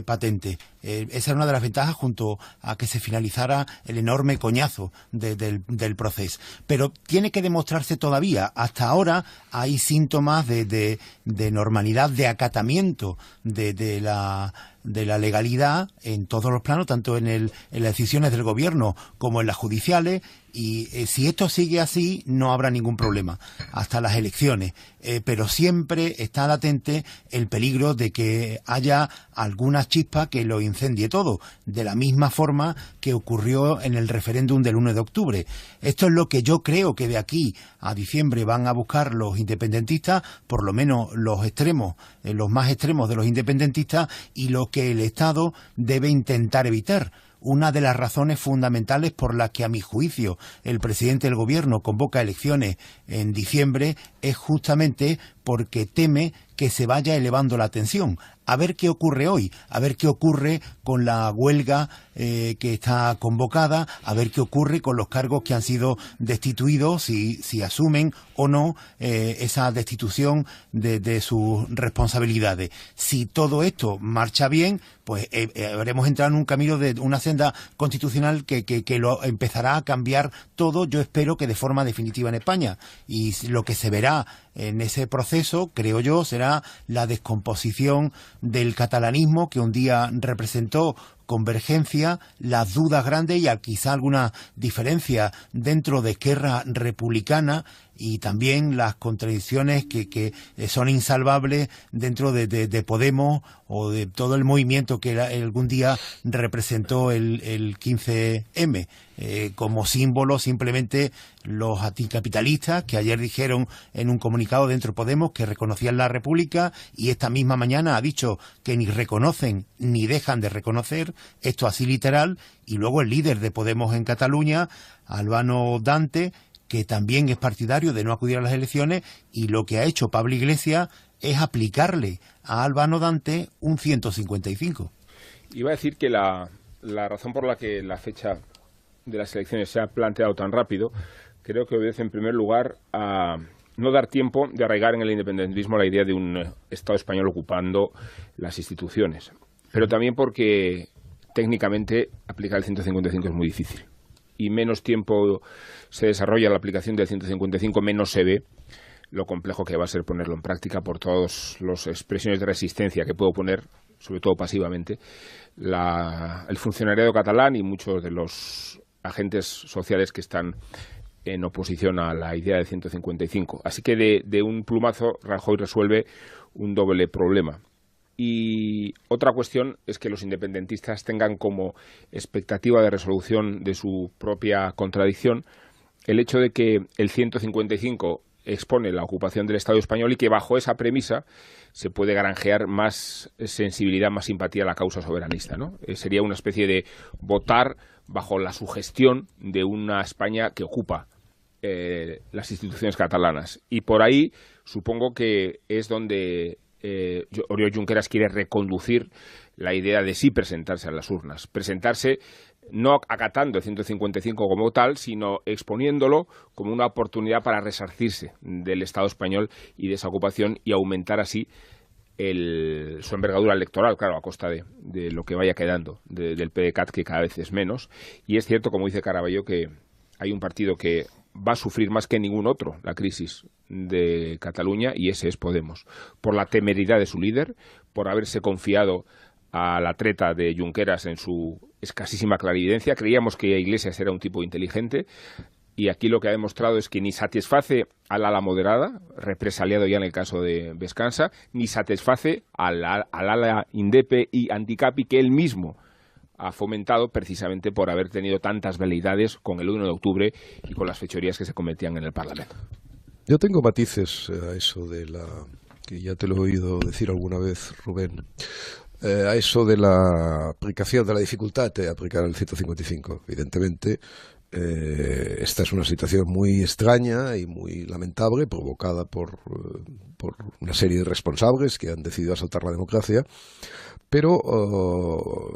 patente. Esa era una de las ventajas junto a que se finalizara el enorme coñazo del proceso. Pero tiene que demostrarse todavía. Hasta ahora hay síntomas de normalidad, de acatamiento de la legalidad en todos los planos, tanto en las decisiones del gobierno como en las judiciales, y si esto sigue así no habrá ningún problema hasta las elecciones, pero siempre está latente el peligro de que haya alguna chispa que lo incendie todo, de la misma forma que ocurrió en el referéndum del 1 de octubre. Esto es lo que yo creo que de aquí a diciembre van a buscar los independentistas, por lo menos los extremos, los más extremos de los independentistas, y lo que el Estado debe intentar evitar. Una de las razones fundamentales por las que, a mi juicio, el presidente del gobierno convoca elecciones en diciembre es justamente porque teme que se vaya elevando la tensión. A ver qué ocurre hoy, a ver qué ocurre con la huelga que está convocada, a ver qué ocurre con los cargos que han sido destituidos, si asumen o no esa destitución de sus responsabilidades. Si todo esto marcha bien, pues habremos entrado en un camino de una senda constitucional que lo empezará a cambiar todo, yo espero que de forma definitiva en España. Y lo que se verá en ese proceso, creo yo, será la descomposición del catalanismo que un día representó convergencia, las dudas grandes y quizá alguna diferencia dentro de Esquerra Republicana, y también las contradicciones que son insalvables dentro de Podemos o de todo el movimiento que algún día representó el 15M. Como símbolo simplemente los anticapitalistas, que ayer dijeron en un comunicado dentro de Podemos que reconocían la República, y esta misma mañana ha dicho que ni reconocen ni dejan de reconocer, esto así literal. Y luego el líder de Podemos en Cataluña, Albano Dante, que también es partidario de no acudir a las elecciones, y lo que ha hecho Pablo Iglesias es aplicarle a Albano Dante un 155. Iba a decir que la razón por la que la fecha de las elecciones se ha planteado tan rápido, creo que obedece en primer lugar a no dar tiempo de arraigar en el independentismo la idea de un Estado español ocupando las instituciones, pero también porque técnicamente aplicar el 155 es muy difícil, y menos tiempo se desarrolla la aplicación del 155, menos se ve lo complejo que va a ser ponerlo en práctica por todas las expresiones de resistencia que puede poner, sobre todo pasivamente, el funcionariado catalán y muchos de los agentes sociales que están en oposición a la idea del 155. Así que de un plumazo Rajoy resuelve un doble problema. Y otra cuestión es que los independentistas tengan como expectativa de resolución de su propia contradicción el hecho de que el 155 expone la ocupación del Estado español y que bajo esa premisa se puede granjear más sensibilidad, más simpatía a la causa soberanista, ¿no? Sería una especie de votar bajo la sugestión de una España que ocupa las instituciones catalanas. Y por ahí supongo que es donde Oriol Junqueras quiere reconducir la idea de sí presentarse a las urnas. Presentarse no acatando el 155 como tal, sino exponiéndolo como una oportunidad para resarcirse del Estado español y de esa ocupación y aumentar así su envergadura electoral, claro, a costa de lo que vaya quedando del PDeCAT, que cada vez es menos. Y es cierto, como dice Caraballo, que hay un partido que va a sufrir más que ningún otro la crisis de Cataluña, y ese es Podemos, por la temeridad de su líder, por haberse confiado a la treta de Junqueras en su escasísima clarividencia. Creíamos que Iglesias era un tipo inteligente, y aquí lo que ha demostrado es que ni satisface al ala moderada, represaliado ya en el caso de Vescansa, ni satisface al ala indepe y anticapi que él mismo ha fomentado precisamente por haber tenido tantas veleidades con el 1 de octubre y con las fechorías que se cometían en el Parlamento. Yo tengo matices a eso que ya te lo he oído decir alguna vez, Rubén, a eso de la aplicación, de la dificultad de aplicar el 155. Evidentemente, esta es una situación muy extraña y muy lamentable, provocada por una serie de responsables que han decidido asaltar la democracia, pero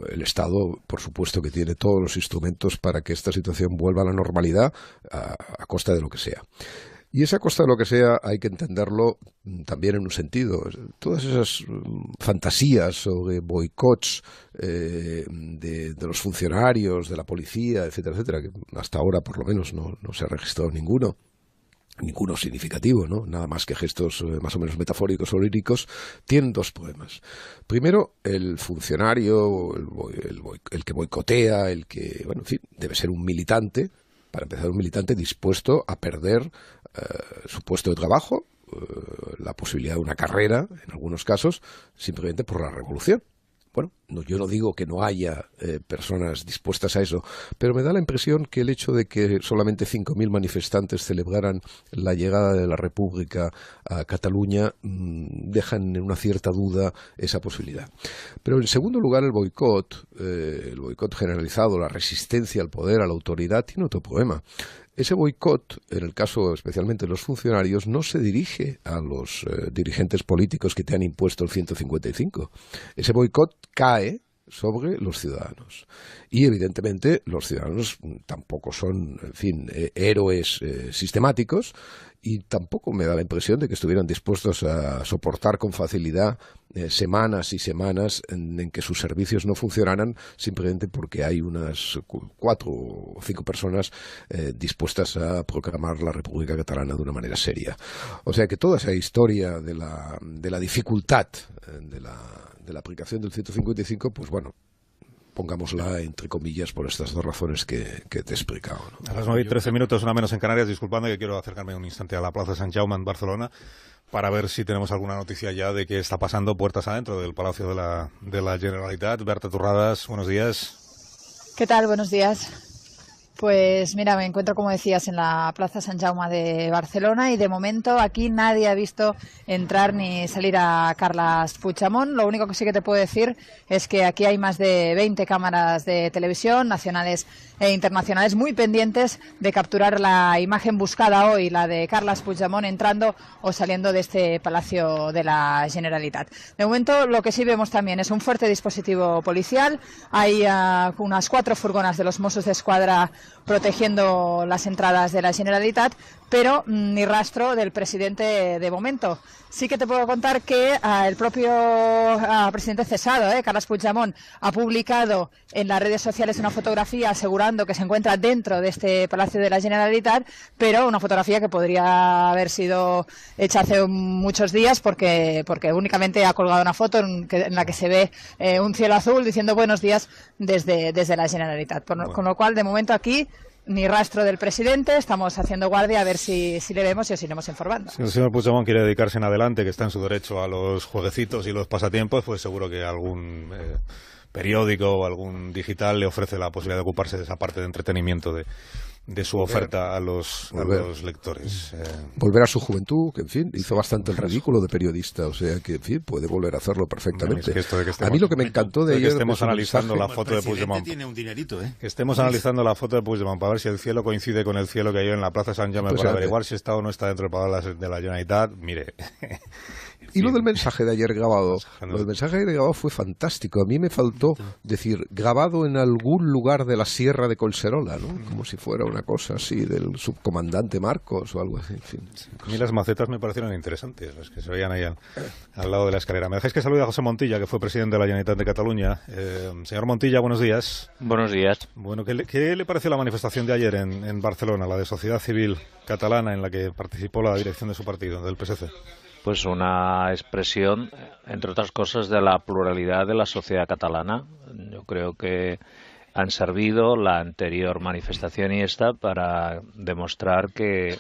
el Estado, por supuesto, que tiene todos los instrumentos para que esta situación vuelva a la normalidad a costa de lo que sea. Y esa, a costa de lo que sea, hay que entenderlo también en un sentido. Todas esas fantasías sobre boicots de los funcionarios, de la policía, etcétera, etcétera, que hasta ahora por lo menos no se ha registrado ninguno significativo, ¿no? Nada más que gestos más o menos metafóricos o líricos, tienen dos problemas. Primero, el funcionario, el que boicotea, el que, bueno, en fin, debe ser un militante, para empezar, un militante dispuesto a perder su puesto de trabajo, la posibilidad de una carrera, en algunos casos, simplemente por la revolución. Bueno, yo no digo que no haya personas dispuestas a eso, pero me da la impresión que el hecho de que solamente 5.000 manifestantes celebraran la llegada de la República a Cataluña dejan en una cierta duda esa posibilidad. Pero en segundo lugar, el boicot generalizado, la resistencia al poder, a la autoridad, tiene otro problema. Ese boicot, en el caso especialmente de los funcionarios, no se dirige a los dirigentes políticos que te han impuesto el 155. Ese boicot cae sobre los ciudadanos. Y evidentemente los ciudadanos tampoco son, en fin, héroes sistemáticos, y tampoco me da la impresión de que estuvieran dispuestos a soportar con facilidad semanas y semanas en que sus servicios no funcionaran simplemente porque hay unas 4 o 5 personas dispuestas a proclamar la República Catalana de una manera seria. O sea que toda esa historia de la dificultad de la aplicación del 155, pues bueno, pongámosla entre comillas por estas dos razones que te he explicado, ¿no? A las 9:13, una menos en Canarias, disculpando que quiero acercarme un instante a la Plaza Sant Jaume en Barcelona para ver si tenemos alguna noticia ya de qué está pasando puertas adentro del Palacio de la Generalitat. Berta Turradas, buenos días. ¿Qué tal? Buenos días. Pues mira, me encuentro, como decías, en la Plaza Sant Jaume de Barcelona y de momento aquí nadie ha visto entrar ni salir a Carles Puigdemont. Lo único que sí que te puedo decir es que aquí hay más de 20 cámaras de televisión, nacionales e internacionales, muy pendientes de capturar la imagen buscada hoy, la de Carles Puigdemont entrando o saliendo de este Palacio de la Generalitat. De momento lo que sí vemos también es un fuerte dispositivo policial. Hay unas 4 furgonas de los Mossos d'Esquadra protegiendo las entradas de la Generalitat, pero ni rastro del presidente de momento. Sí que te puedo contar que el propio presidente cesado, Carles Puigdemont, ha publicado en las redes sociales una fotografía asegurando que se encuentra dentro de este Palacio de la Generalitat, pero una fotografía que podría haber sido hecha hace muchos días porque únicamente ha colgado una foto en la que se ve un cielo azul diciendo buenos días desde la Generalitat. Con lo cual, de momento aquí, ni rastro del presidente, estamos haciendo guardia a ver si le vemos y os iremos informando. Si el señor Puigdemont quiere dedicarse en adelante, que está en su derecho a los jueguecitos y los pasatiempos, pues seguro que algún periódico o algún digital le ofrece la posibilidad de ocuparse de esa parte de entretenimiento de su oferta a los lectores. Volver a su juventud, que en fin, hizo bastante el ridículo de periodista, o sea que en fin, puede volver a hacerlo perfectamente. A mí lo que me encantó de ayer... Que estemos analizando la foto de Puigdemont. Tiene un dinerito, Que estemos analizando la foto de Puigdemont para ver si el cielo coincide con el cielo que hay en la Plaza Sant Jaume, para averiguar si está o no está dentro del Palacio de la Generalitat. Mire... Y lo del mensaje de ayer grabado, fue fantástico. A mí me faltó decir grabado en algún lugar de la Sierra de Collserola, ¿no? Como si fuera una cosa así del subcomandante Marcos o algo así. En fin. A mí las macetas me parecieron interesantes, las que se veían ahí al lado de la escalera. Me dejáis que salude a José Montilla, que fue presidente de la Generalitat de Cataluña. Señor Montilla, buenos días. Buenos días. Bueno, ¿qué le pareció la manifestación de ayer en Barcelona, la de Sociedad Civil Catalana, en la que participó la dirección de su partido, del PSC? Pues una expresión, entre otras cosas, de la pluralidad de la sociedad catalana. Yo creo que han servido la anterior manifestación y esta para demostrar que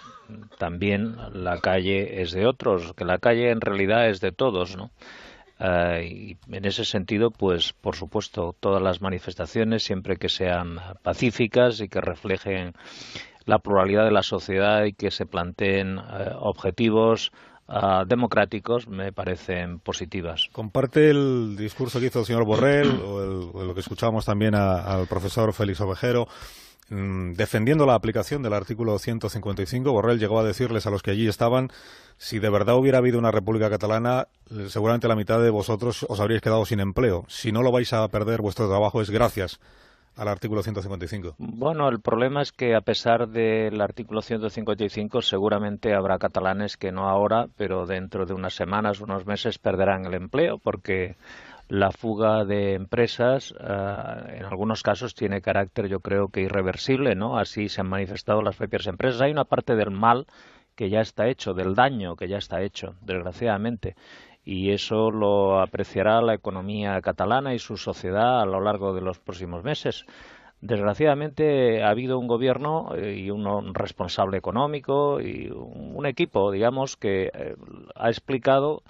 también la calle es de otros, que la calle en realidad es de todos, ¿no? Y en ese sentido, pues por supuesto, todas las manifestaciones, siempre que sean pacíficas y que reflejen la pluralidad de la sociedad y que se planteen objetivos democráticos, me parecen positivas. ¿Comparte el discurso que hizo el señor Borrell o lo que escuchábamos también al profesor Félix Ovejero defendiendo la aplicación del artículo 155? Borrell llegó a decirles a los que allí estaban: si de verdad hubiera habido una República Catalana, seguramente la mitad de vosotros os habríais quedado sin empleo. Si no lo vais a perder vuestro trabajo es gracias al artículo 155? Bueno, el problema es que a pesar del artículo 155 seguramente habrá catalanes que no ahora, pero dentro de unas semanas, unos meses perderán el empleo, porque la fuga de empresas en algunos casos tiene carácter, yo creo que irreversible, ¿no? Así se han manifestado las propias empresas. Hay una parte del mal que ya está hecho, del daño que ya está hecho, desgraciadamente. Y eso lo apreciará la economía catalana y su sociedad a lo largo de los próximos meses. Desgraciadamente ha habido un gobierno y un responsable económico y un equipo, digamos, que ha explicado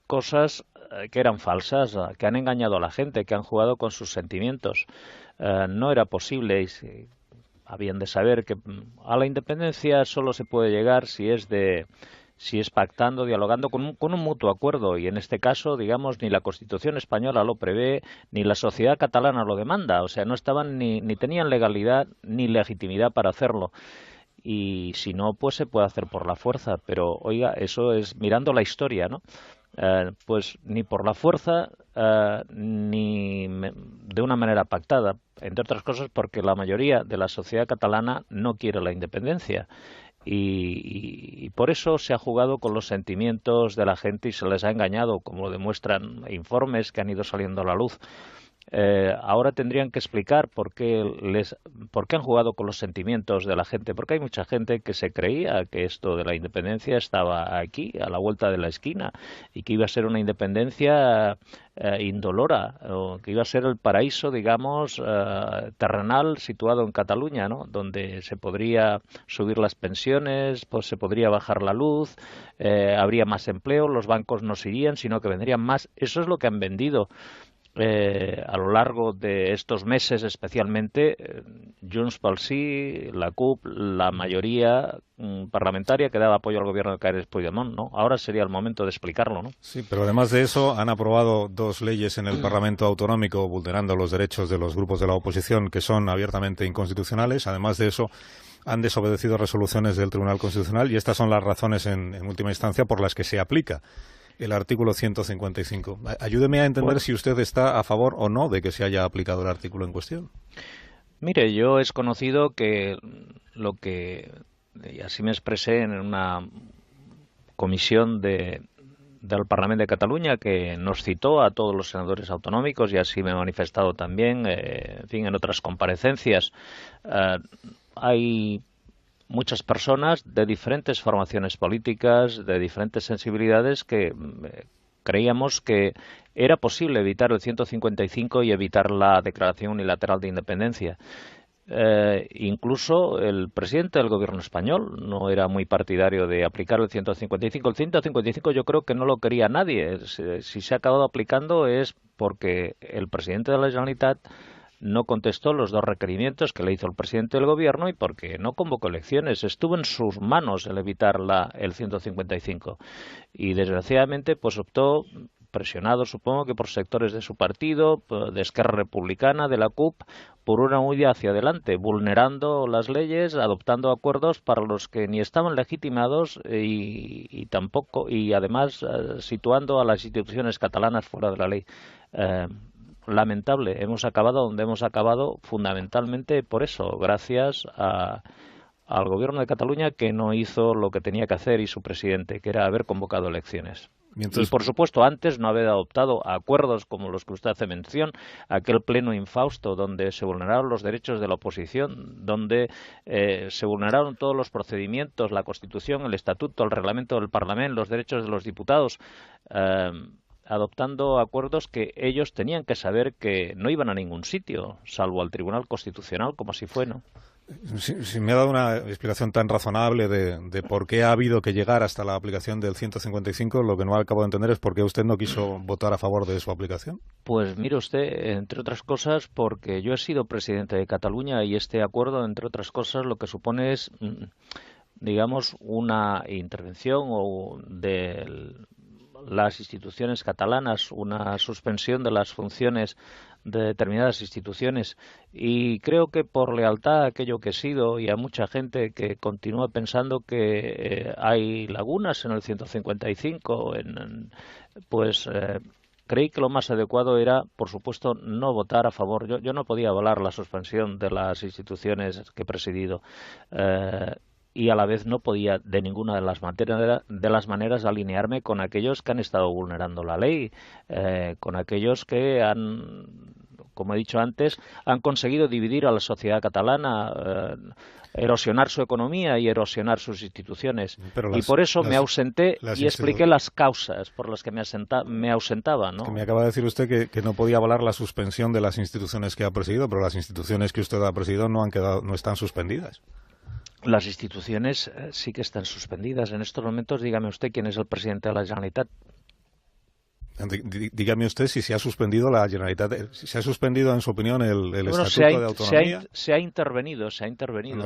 cosas que eran falsas, que han engañado a la gente, que han jugado con sus sentimientos. No era posible y habían de saber que a la independencia solo se puede llegar si es pactando, dialogando con un mutuo acuerdo, y en este caso, digamos, ni la Constitución española lo prevé, ni la sociedad catalana lo demanda, o sea, no estaban ni tenían legalidad ni legitimidad para hacerlo. Y si no, pues se puede hacer por la fuerza, pero oiga, eso es mirando la historia, ¿no? Pues ni por la fuerza ni de una manera pactada, entre otras cosas porque la mayoría de la sociedad catalana no quiere la independencia. Y por eso se ha jugado con los sentimientos de la gente y se les ha engañado, como lo demuestran informes que han ido saliendo a la luz. Ahora tendrían que explicar por qué han jugado con los sentimientos de la gente, porque hay mucha gente que se creía que esto de la independencia estaba aquí, a la vuelta de la esquina, y que iba a ser una independencia indolora, o que iba a ser el paraíso, digamos, terrenal situado en Cataluña, ¿no? Donde se podría subir las pensiones, pues se podría bajar la luz, habría más empleo, los bancos no se irían, sino que vendrían más. Eso es lo que han vendido. A lo largo de estos meses, especialmente Junts pel Sí, la CUP, la mayoría parlamentaria que daba apoyo al gobierno de Carles Puigdemont, ¿no? Ahora sería el momento de explicarlo, ¿no? Sí, pero además de eso han aprobado 2 leyes en el Parlamento Autonómico vulnerando los derechos de los grupos de la oposición que son abiertamente inconstitucionales. Además de eso, han desobedecido resoluciones del Tribunal Constitucional, y estas son las razones en última instancia por las que se aplica el artículo 155. Ayúdeme a entender si usted está a favor o no de que se haya aplicado el artículo en cuestión. Mire, yo es conocido que y así me expresé en una comisión del Parlamento de Cataluña que nos citó a todos los senadores autonómicos, y así me he manifestado también, en fin, en otras comparecencias. Hay muchas personas de diferentes formaciones políticas, de diferentes sensibilidades, que creíamos que era posible evitar el 155 y evitar la declaración unilateral de independencia. Incluso el presidente del gobierno español no era muy partidario de aplicar el 155. El 155 yo creo que no lo quería nadie. Si se ha acabado aplicando es porque el presidente de la Generalitat no contestó los 2 requerimientos que le hizo el presidente del gobierno, y porque no convocó elecciones. Estuvo en sus manos el evitar el 155. Y desgraciadamente pues optó, presionado supongo que por sectores de su partido, de Esquerra Republicana, de la CUP, por una huida hacia adelante, vulnerando las leyes, adoptando acuerdos para los que ni estaban legitimados y tampoco, y además situando a las instituciones catalanas fuera de la ley. Lamentable, hemos acabado donde hemos acabado fundamentalmente por eso, gracias al gobierno de Cataluña, que no hizo lo que tenía que hacer, y su presidente, que era haber convocado elecciones. Y por supuesto antes no haber adoptado acuerdos como los que usted hace mención, aquel pleno infausto donde se vulneraron los derechos de la oposición, donde se vulneraron todos los procedimientos, la Constitución, el Estatuto, el Reglamento del Parlamento, los derechos de los diputados, adoptando acuerdos que ellos tenían que saber que no iban a ningún sitio, salvo al Tribunal Constitucional, como así fue, ¿no? Si me ha dado una explicación tan razonable de por qué ha habido que llegar hasta la aplicación del 155, lo que no acabo de entender es por qué usted no quiso votar a favor de su aplicación. Pues mire usted, entre otras cosas, porque yo he sido presidente de Cataluña, y este acuerdo, entre otras cosas, lo que supone es, digamos, una intervención de las instituciones catalanas, una suspensión de las funciones de determinadas instituciones, y creo que por lealtad a aquello que he sido y a mucha gente que continúa pensando que hay lagunas en el 155, pues creí que lo más adecuado era, por supuesto, no votar a favor. Yo no podía avalar la suspensión de las instituciones que he presidido. Y a la vez no podía de ninguna de las maneras alinearme con aquellos que han estado vulnerando la ley, con aquellos que han, como he dicho antes, han conseguido dividir a la sociedad catalana, erosionar su economía y erosionar sus instituciones. Y por eso me ausenté y expliqué las causas por las que me ausentaba, ¿no? Que me acaba de decir usted que no podía avalar la suspensión de las instituciones que ha presidido, pero las instituciones que usted ha presidido no están suspendidas. Las instituciones sí que están suspendidas. En estos momentos, dígame usted quién es el presidente de la Generalitat. Dígame usted si se ha suspendido la Generalitat, si se ha suspendido, en su opinión, el Estatuto de Autonomía. Se ha intervenido.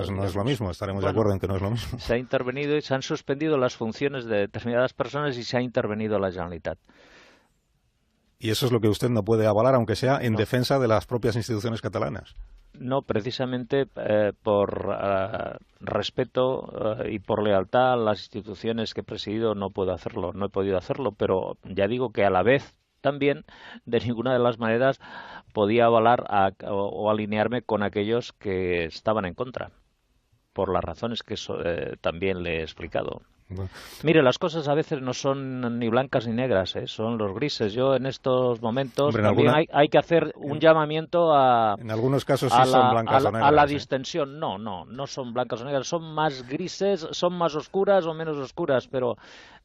No es lo mismo, estaremos de acuerdo en que no es lo mismo. Se ha intervenido y se han suspendido las funciones de determinadas personas y se ha intervenido la Generalitat. Y eso es lo que usted no puede avalar, aunque sea en defensa de las propias instituciones catalanas. No, precisamente por respeto y por lealtad a las instituciones que he presidido no he podido hacerlo, pero ya digo que a la vez también de ninguna de las maneras podía avalar o alinearme con aquellos que estaban en contra, por las razones que también le he explicado. Bueno. Mire, las cosas a veces no son ni blancas ni negras, son los grises. Yo en estos momentos también hay que hacer un llamamiento a... En algunos casos sí son blancas o negras. A la distensión. No son blancas o negras. Son más grises, son más oscuras o menos oscuras, pero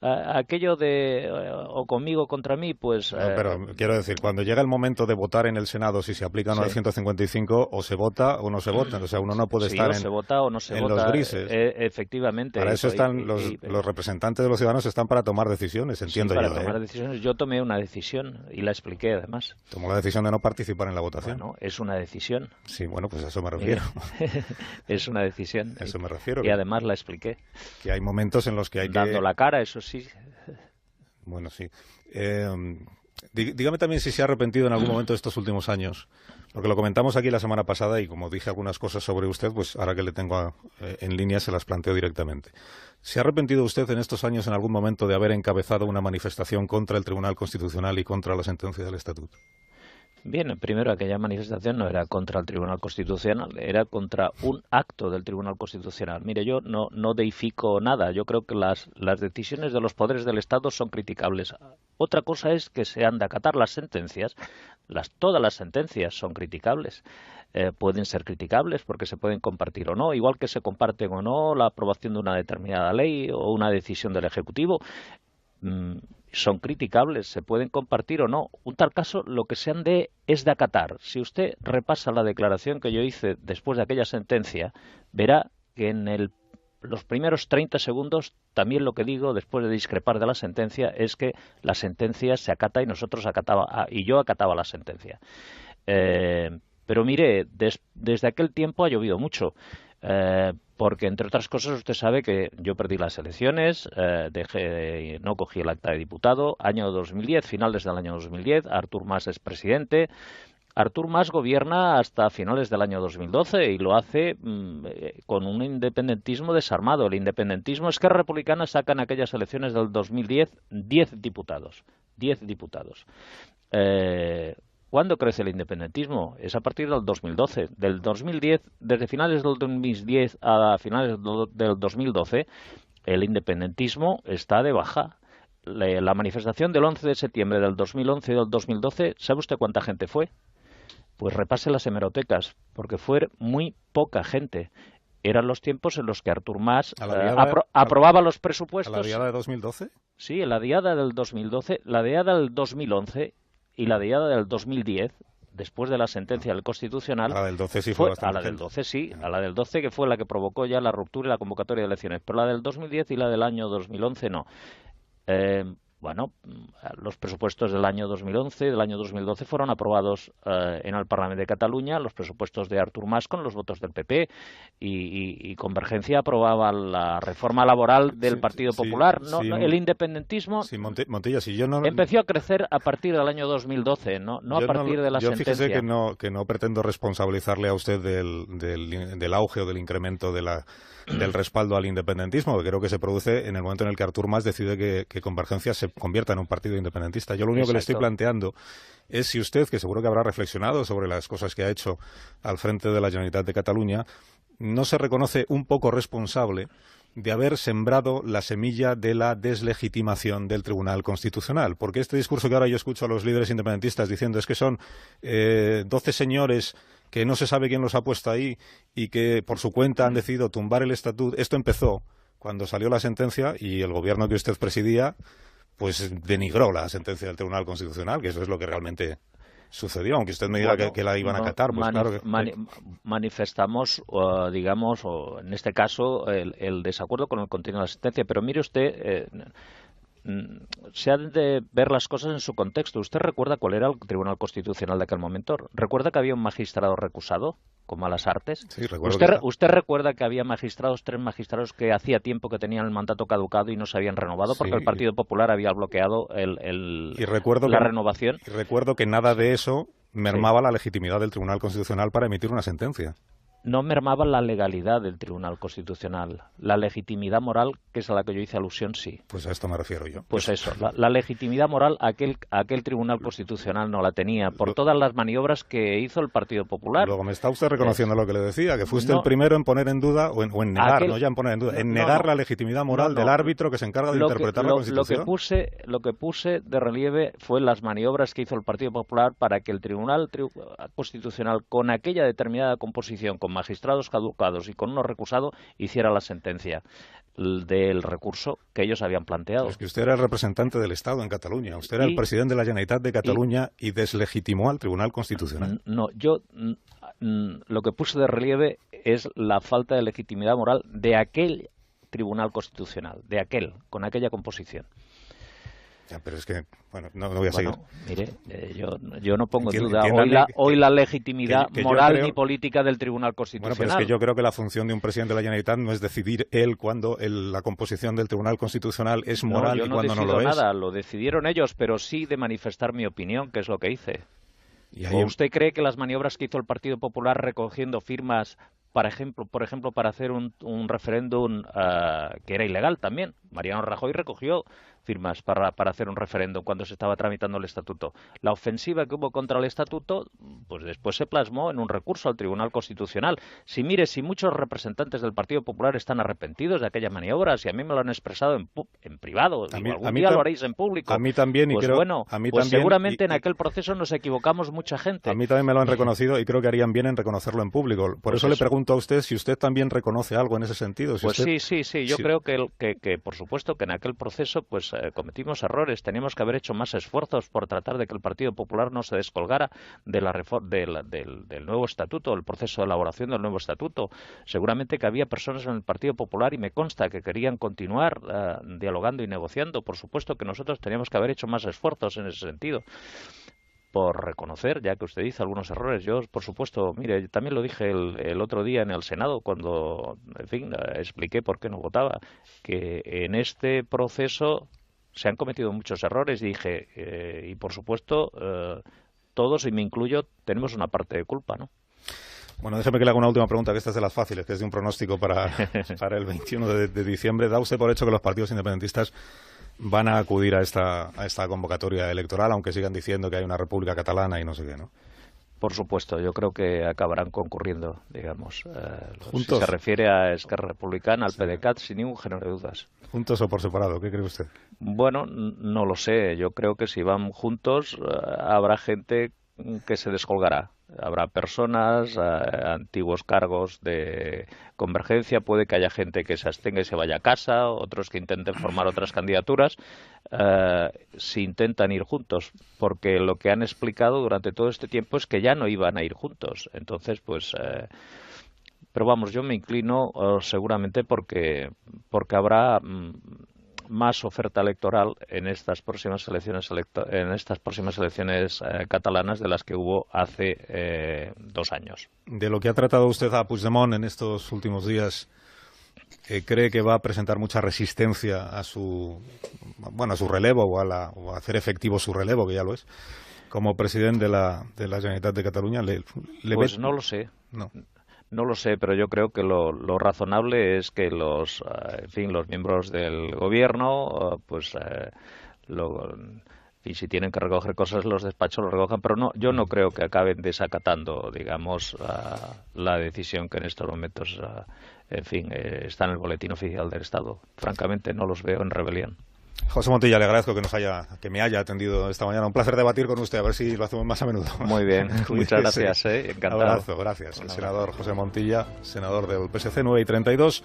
aquello de o conmigo contra mí, pues... pero quiero decir, cuando llega el momento de votar en el Senado si se aplica o no el 155, o se vota o no se vota. O sea, uno no puede estar se vota o no se en vota, los grises. Efectivamente. Para eso están los representantes de los ciudadanos, están para tomar decisiones, entiendo yo. Para tomar decisiones. Yo tomé una decisión y la expliqué, además. ¿Tomó la decisión de no participar en la votación? Bueno, es una decisión. Sí, bueno, pues a eso me refiero. Es una decisión. A eso me refiero. Y además la expliqué. Que hay momentos en los que hay Dando la cara, eso sí. Bueno, sí. Dígame también si se ha arrepentido en algún momento de estos últimos años, porque lo comentamos aquí la semana pasada y como dije algunas cosas sobre usted, pues ahora que le tengo en línea se las planteo directamente. ¿Se ha arrepentido usted en estos años en algún momento de haber encabezado una manifestación contra el Tribunal Constitucional y contra la sentencia del Estatuto? Bien, primero aquella manifestación no era contra el Tribunal Constitucional, era contra un acto del Tribunal Constitucional. Mire, yo no deifico nada, yo creo que las decisiones de los poderes del Estado son criticables. Otra cosa es que se han de acatar las sentencias, todas las sentencias son criticables. Pueden ser criticables porque se pueden compartir o no, igual que se comparten o no la aprobación de una determinada ley o una decisión del Ejecutivo. Son criticables, se pueden compartir o no. Un tal caso, lo que se han es de acatar. Si usted repasa la declaración que yo hice después de aquella sentencia, verá que en los primeros 30 segundos, también lo que digo después de discrepar de la sentencia es que la sentencia se acata y yo acataba la sentencia. Pero mire, desde aquel tiempo ha llovido mucho. Porque, entre otras cosas, usted sabe que yo perdí las elecciones, no cogí el acta de diputado, año 2010, finales del año 2010, Artur Mas es presidente. Artur Mas gobierna hasta finales del año 2012 y lo hace con un independentismo desarmado. El independentismo, Esquerra Republicana saca en aquellas elecciones del 2010 10 diputados. 10 diputados. ¿Cuándo crece el independentismo? Es a partir del 2012. Del 2010, desde finales del 2010 a finales del 2012, el independentismo está de baja. La manifestación del 11 de septiembre del 2011 y del 2012, ¿sabe usted cuánta gente fue? Pues repase las hemerotecas, porque fue muy poca gente. Eran los tiempos en los que Artur Mas aprobaba los presupuestos. ¿A la diada de 2012? Sí, en la diada del 2012, la diada del 2011 y la diada del 2010, después de la sentencia del Constitucional... A la del 12 sí fue bastante. A la del 12 sí, a la del 12 que fue la que provocó ya la ruptura y la convocatoria de elecciones, pero la del 2010 y la del año 2011 no. Bueno, los presupuestos del año 2011 y del año 2012 fueron aprobados en el Parlamento de Cataluña, los presupuestos de Artur Mas con los votos del PP y Convergencia aprobaba la reforma laboral del Partido Popular. El independentismo Montilla, si yo no, empezó a crecer a partir del año 2012, no a partir de la sentencia. Yo fíjese que no pretendo responsabilizarle a usted del auge o del incremento del respaldo al independentismo, que creo que se produce en el momento en el que Artur Mas decide que Convergencia se convierta en un partido independentista. Yo lo único que le estoy planteando es si usted, que seguro que habrá reflexionado sobre las cosas que ha hecho al frente de la Generalitat de Cataluña, no se reconoce un poco responsable de haber sembrado la semilla de la deslegitimación del Tribunal Constitucional. Porque este discurso que ahora yo escucho a los líderes independentistas diciendo es que son 12 señores que no se sabe quién los ha puesto ahí y que por su cuenta han decidido tumbar el estatuto. Esto empezó cuando salió la sentencia y el gobierno que usted presidía pues denigró la sentencia del Tribunal Constitucional, que eso es lo que realmente sucedió, aunque usted me diga que la iban a acatar. Pues claro que manifestamos, digamos, o en este caso, el desacuerdo con el contenido de la sentencia. Pero mire usted, se han de ver las cosas en su contexto. ¿Usted recuerda cuál era el Tribunal Constitucional de aquel momento? ¿Recuerda que había un magistrado recusado, con malas artes? Sí, recuerdo. ¿Usted recuerda que había magistrados, 3 magistrados que hacía tiempo que tenían el mandato caducado y no se habían renovado porque el Partido Popular había bloqueado la renovación? Y recuerdo que nada de eso mermaba la legitimidad del Tribunal Constitucional para emitir una sentencia. No mermaba la legalidad del Tribunal Constitucional. La legitimidad moral, que es a la que yo hice alusión, sí. Pues a esto me refiero yo. Pues eso, la legitimidad moral, aquel Tribunal Constitucional no la tenía, por todas las maniobras que hizo el Partido Popular. Luego me está usted reconociendo lo que le decía, que fuiste el primero en poner en duda, o en negar, no ya en poner en duda, en negar la legitimidad moral del árbitro que se encarga de interpretar la Constitución. Lo que puse de relieve fue las maniobras que hizo el Partido Popular para que el Tribunal Constitucional, con aquella determinada composición, con magistrados caducados y con uno recusado, hiciera la sentencia del recurso que ellos habían planteado. Es que usted era el representante del Estado en Cataluña, usted era el presidente de la Generalitat de Cataluña y deslegitimó al Tribunal Constitucional. No, yo lo que puse de relieve es la falta de legitimidad moral de aquel Tribunal Constitucional, con aquella composición. Ya, pero es que, bueno, no voy a seguir. Mire, yo no pongo en duda hoy la legitimidad moral ni política del Tribunal Constitucional. Bueno, pero es que yo creo que la función de un presidente de la Generalitat no es decidir él cuando la composición del Tribunal Constitucional es moral y cuando no lo es. Nada, lo decidieron ellos, pero sí de manifestar mi opinión, que es lo que hice. ¿O usted cree que las maniobras que hizo el Partido Popular recogiendo firmas, por ejemplo, para hacer un referéndum que era ilegal también? Mariano Rajoy recogió firmas para hacer un referéndum cuando se estaba tramitando el estatuto. La ofensiva que hubo contra el estatuto, pues después se plasmó en un recurso al Tribunal Constitucional. Si muchos representantes del Partido Popular están arrepentidos de aquellas maniobras y a mí me lo han expresado en privado, algún día lo haréis en público. A mí también, y pues creo, bueno, a mí pues también, seguramente en aquel proceso nos equivocamos mucha gente. A mí también me lo han reconocido y creo que harían bien en reconocerlo en público. Por eso le pregunto a usted si usted también reconoce algo en ese sentido. Pues sí. Yo creo que por supuesto que en aquel proceso pues cometimos errores. Teníamos que haber hecho más esfuerzos por tratar de que el Partido Popular no se descolgara de del nuevo estatuto, el proceso de elaboración del nuevo estatuto. Seguramente que había personas en el Partido Popular, y me consta, que querían continuar dialogando y negociando. Por supuesto que nosotros teníamos que haber hecho más esfuerzos en ese sentido, por reconocer, ya que usted dice algunos errores. Yo, por supuesto, mire, también lo dije el otro día en el Senado, cuando, en fin, expliqué por qué no votaba, que en este proceso se han cometido muchos errores, y dije, y por supuesto, todos, y me incluyo, tenemos una parte de culpa, ¿no? Bueno, déjeme que le haga una última pregunta, que esta es de las fáciles, que es de un pronóstico para el 21 de diciembre. ¿Da usted por hecho que los partidos independentistas van a acudir a esta convocatoria electoral, aunque sigan diciendo que hay una república catalana y no sé qué, ¿no? Por supuesto, yo creo que acabarán concurriendo, digamos. ¿Juntos? Si se refiere a Esquerra Republicana, al PDeCAT, sin ningún género de dudas. ¿Juntos o por separado? ¿Qué cree usted? Bueno, no lo sé. Yo creo que si van juntos habrá gente que se descolgará. Habrá personas, antiguos cargos de Convergencia, puede que haya gente que se abstenga y se vaya a casa, otros que intenten formar otras candidaturas, si intentan ir juntos, porque lo que han explicado durante todo este tiempo es que ya no iban a ir juntos. Entonces, pues... pero vamos, yo me inclino seguramente porque habrá más oferta electoral en estas próximas elecciones catalanas de las que hubo hace 2 años. De lo que ha tratado usted a Puigdemont en estos últimos días, ¿cree que va a presentar mucha resistencia a su relevo o a hacer efectivo su relevo, que ya lo es, como presidente de la Generalitat de Cataluña? Pues no lo sé. No lo sé, pero yo creo que lo razonable es que los miembros del gobierno y si tienen que recoger cosas los despachos lo recojan, pero no, yo no creo que acaben desacatando, digamos, la decisión que en estos momentos, en fin, está en el Boletín Oficial del Estado. Francamente, no los veo en rebelión. José Montilla, le agradezco que me haya atendido esta mañana. Un placer debatir con usted, a ver si lo hacemos más a menudo. Muy bien, muchas gracias, encantado. Abrazo, gracias. El senador José Montilla, senador del PSC, 9:32,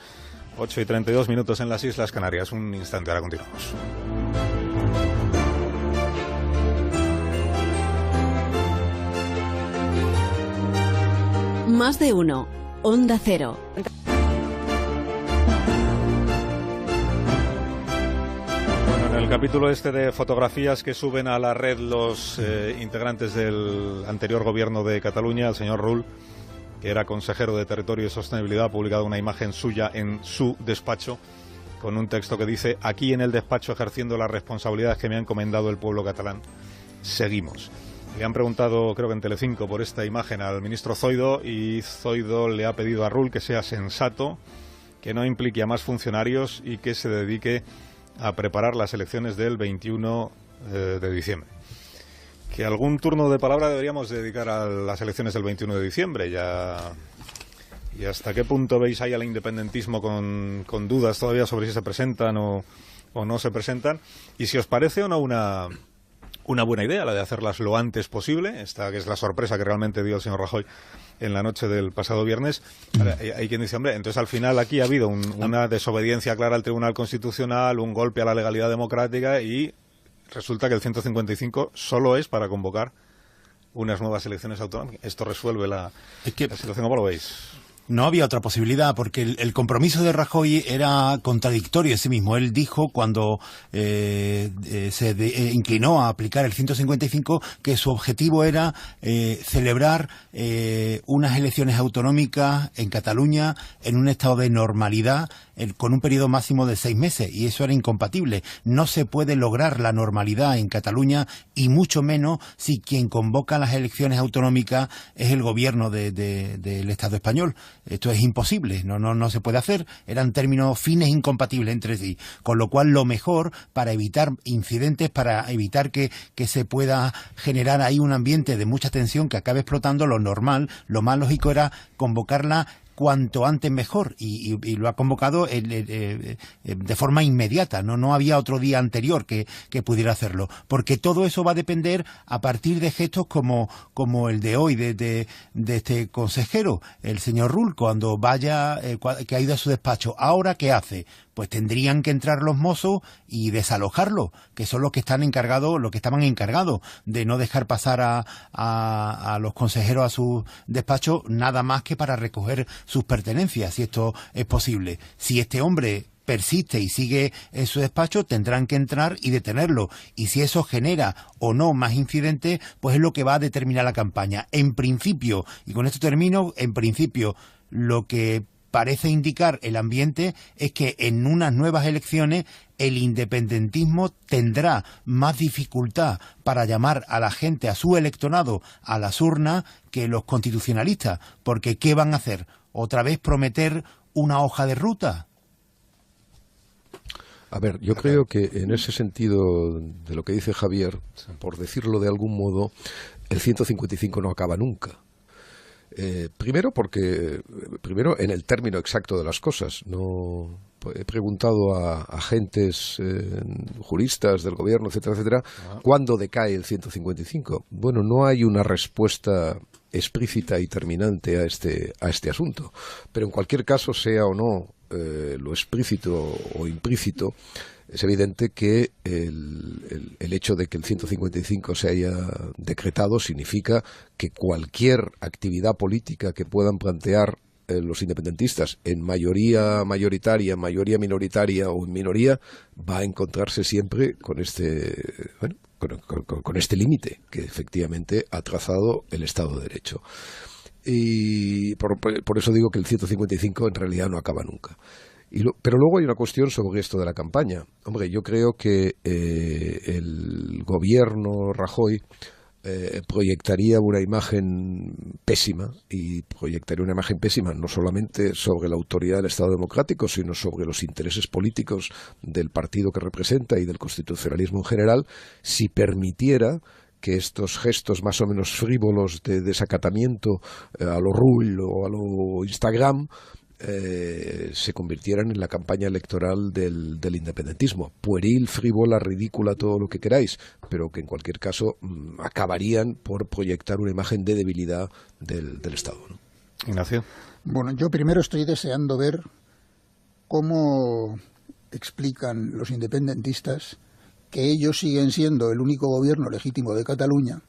8:32 minutos en las Islas Canarias. Un instante, ahora continuamos. Más de uno. Onda Cero. En el capítulo este de fotografías que suben a la red los integrantes del anterior gobierno de Cataluña, el señor Rull, que era consejero de Territorio y Sostenibilidad, ha publicado una imagen suya en su despacho con un texto que dice: aquí en el despacho, ejerciendo las responsabilidades que me ha encomendado el pueblo catalán, seguimos. Le han preguntado, creo que en Telecinco, por esta imagen al ministro Zoido, y Zoido le ha pedido a Rull que sea sensato, que no implique a más funcionarios y que se dedique a preparar las elecciones del 21 de diciembre. Que algún turno de palabra deberíamos dedicar a las elecciones del 21 de diciembre. ¿Y hasta qué punto veis ahí al independentismo con dudas todavía sobre si se presentan o no se presentan? Y si os parece o no una buena idea la de hacerlas lo antes posible, esta que es la sorpresa que realmente dio el señor Rajoy en la noche del pasado viernes. Hay quien dice, hombre, entonces al final aquí ha habido una desobediencia clara al Tribunal Constitucional, un golpe a la legalidad democrática, y resulta que el 155 solo es para convocar unas nuevas elecciones autonómicas. ¿Esto resuelve la situación? ¿Cómo lo veis? No había otra posibilidad, porque el compromiso de Rajoy era contradictorio en sí mismo. Él dijo, cuando se inclinó a aplicar el 155, que su objetivo era celebrar unas elecciones autonómicas en Cataluña en un estado de normalidad, con un periodo máximo de 6 meses, y eso era incompatible. No se puede lograr la normalidad en Cataluña, y mucho menos si quien convoca las elecciones autonómicas es el gobierno del Estado español. Esto es imposible, no se puede hacer. Eran términos fines incompatibles entre sí, con lo cual lo mejor, para evitar incidentes, para evitar que se pueda generar ahí un ambiente de mucha tensión que acabe explotando, lo normal, lo más lógico era convocarla cuanto antes mejor, y lo ha convocado de forma inmediata. No había otro día anterior que pudiera hacerlo, porque todo eso va a depender a partir de gestos como el de hoy de este consejero, el señor Rull, cuando vaya, que ha ido a su despacho. ¿Ahora qué hace? Pues tendrían que entrar los mozos y desalojarlo, que son los que estaban encargados de no dejar pasar a los consejeros a su despacho, nada más que para recoger sus pertenencias, si esto es posible. Si este hombre persiste y sigue en su despacho, tendrán que entrar y detenerlo. Y si eso genera o no más incidentes, pues es lo que va a determinar la campaña. En principio, y con esto termino, en principio, lo que parece indicar el ambiente es que en unas nuevas elecciones el independentismo tendrá más dificultad para llamar a la gente, a su electorado, a las urnas, que los constitucionalistas. Porque ¿qué van a hacer? ¿Otra vez prometer una hoja de ruta? A ver, yo creo que en ese sentido de lo que dice Javier, por decirlo de algún modo, el 155 no acaba nunca. Primero en el término exacto de las cosas. No he preguntado a agentes juristas del gobierno, etcétera, etcétera, ¿cuándo decae el 155? Bueno, no hay una respuesta explícita y terminante a este asunto, pero en cualquier caso, sea o no lo explícito o implícito, es evidente que el hecho de que el 155 se haya decretado significa que cualquier actividad política que puedan plantear los independentistas, en mayoría mayoritaria, mayoría minoritaria o en minoría, va a encontrarse siempre con con este límite que efectivamente ha trazado el Estado de Derecho. Y por eso digo que el 155 en realidad no acaba nunca. Pero luego hay una cuestión sobre esto de la campaña. Hombre, yo creo que el gobierno Rajoy proyectaría una imagen pésima, y proyectaría una imagen pésima no solamente sobre la autoridad del Estado democrático, sino sobre los intereses políticos del partido que representa y del constitucionalismo en general, si permitiera que estos gestos más o menos frívolos de desacatamiento a lo Rull o a lo Instagram se convirtieran en la campaña electoral del independentismo. Pueril, frívola, ridícula, todo lo que queráis, pero que en cualquier caso acabarían por proyectar una imagen de debilidad del Estado, ¿no? Ignacio. Bueno, yo primero estoy deseando ver cómo explican los independentistas que ellos siguen siendo el único gobierno legítimo de Cataluña,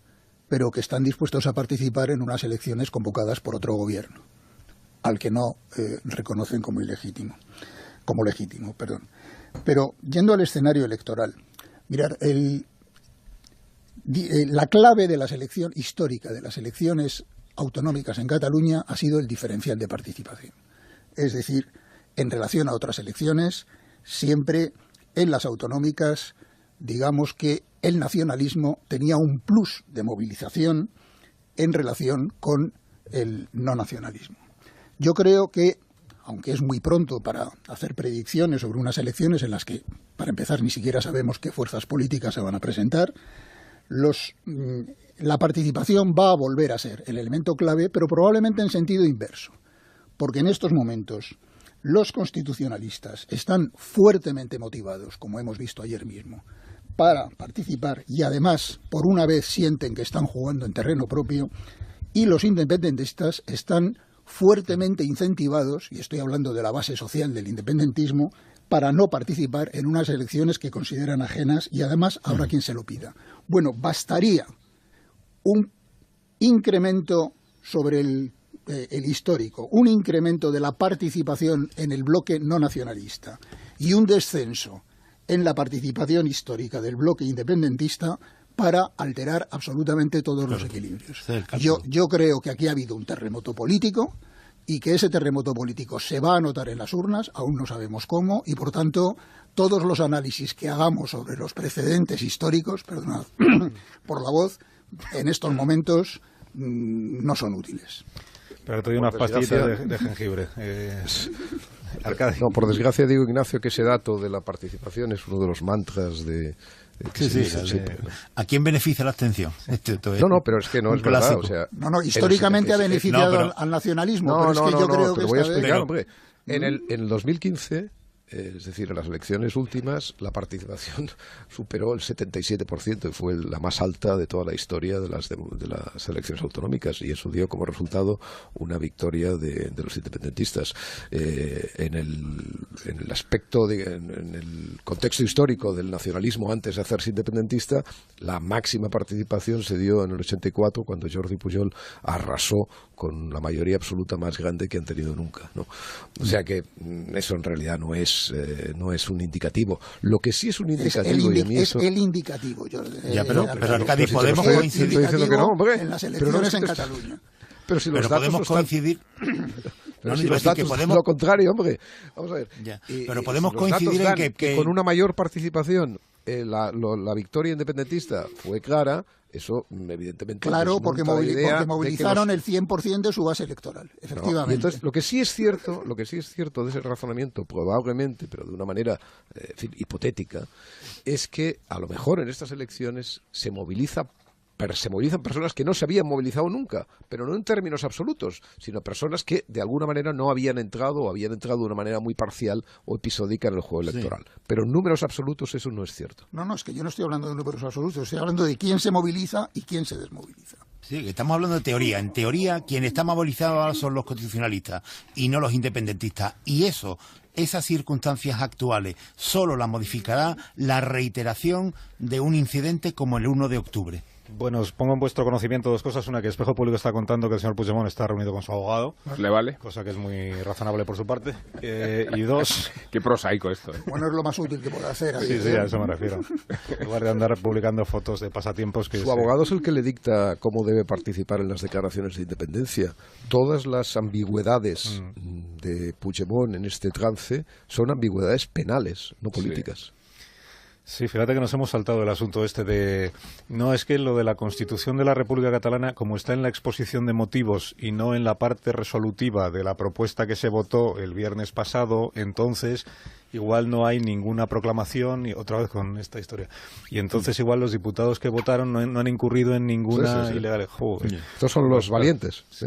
pero que están dispuestos a participar en unas elecciones convocadas por otro gobierno, al que no reconocen como legítimo. Pero yendo al escenario electoral, mirad, la clave de la selección histórica de las elecciones autonómicas en Cataluña ha sido el diferencial de participación. Es decir, en relación a otras elecciones, siempre en las autonómicas, digamos que el nacionalismo tenía un plus de movilización en relación con el no nacionalismo. Yo creo que, aunque es muy pronto para hacer predicciones sobre unas elecciones en las que, para empezar, ni siquiera sabemos qué fuerzas políticas se van a presentar, la participación va a volver a ser el elemento clave, pero probablemente en sentido inverso, porque en estos momentos los constitucionalistas están fuertemente motivados, como hemos visto ayer mismo, para participar, y además por una vez sienten que están jugando en terreno propio, y los independentistas están fuertemente incentivados, y estoy hablando de la base social del independentismo, para no participar en unas elecciones que consideran ajenas, y además habrá quien se lo pida. Bueno, bastaría un incremento sobre el histórico, un incremento de la participación en el bloque no nacionalista y un descenso en la participación histórica del bloque independentista para alterar absolutamente todos los equilibrios. Yo creo que aquí ha habido un terremoto político y que ese terremoto político se va a notar en las urnas, aún no sabemos cómo, y por tanto todos los análisis que hagamos sobre los precedentes históricos, perdonad por la voz, en estos momentos no son útiles. Pero te doy unas pastillas de jengibre. Arcadio. No, por desgracia digo, Ignacio, que ese dato de la participación es uno de los mantras de ¿A quién beneficia la abstención? No, pero es que no es verdad. O sea, históricamente ha beneficiado al nacionalismo, pero es que yo creo que te lo voy a explicar, hombre. En el 2015, es decir, en las elecciones últimas, la participación superó el 77% y fue la más alta de toda la historia de las elecciones autonómicas, y eso dio como resultado una victoria de los independentistas. En el aspecto, en el contexto histórico del nacionalismo antes de hacerse independentista, la máxima participación se dio en el 84, cuando Jordi Pujol arrasó con la mayoría absoluta más grande que han tenido nunca, ¿no? O sea que eso en realidad no es un indicativo. Lo que sí es un indicativo, es el indicativo. Pero Arcadi, podemos coincidir. Estoy diciendo que no, hombre. En las elecciones en Cataluña. Pero si los datos podemos coincidir. Pero si los datos podemos... lo contrario, hombre. Vamos a ver. Pero podemos coincidir en que con una mayor participación la victoria independentista fue clara. Eso, evidentemente... Claro, porque movilizaron el 100% de su base electoral, efectivamente. No, y entonces, lo que sí es cierto de ese razonamiento, probablemente, pero de una manera hipotética, es que a lo mejor en estas elecciones se movilizan personas que no se habían movilizado nunca, pero no en términos absolutos, sino personas que de alguna manera no habían entrado o habían entrado de una manera muy parcial o episódica en el juego electoral. Pero en números absolutos eso no es cierto. No, es que yo no estoy hablando de números absolutos, estoy hablando de quién se moviliza y quién se desmoviliza. Sí, que estamos hablando de teoría. En teoría, quien está movilizado son los constitucionalistas y no los independentistas. Y esas circunstancias actuales solo las modificará la reiteración de un incidente como el 1 de octubre. Bueno, os pongo en vuestro conocimiento dos cosas. Una, que Espejo Público está contando que el señor Puigdemont está reunido con su abogado. ¿Le vale? Cosa que es muy razonable por su parte. Y dos... Qué prosaico esto. Bueno, es lo más útil que puede hacer. Sí, a eso me refiero. En lugar de andar publicando fotos de pasatiempos que... Su abogado es el que le dicta cómo debe participar en las declaraciones de independencia. Todas las ambigüedades de Puigdemont en este trance son ambigüedades penales, no políticas. Sí, fíjate que nos hemos saltado el asunto este de... No, es que lo de la Constitución de la República Catalana, como está en la exposición de motivos y no en la parte resolutiva de la propuesta que se votó el viernes pasado, entonces igual no hay ninguna proclamación, y otra vez con esta historia. Y entonces igual los diputados que votaron no han incurrido en ninguna ilegalidad. Estos son los valientes. Sí.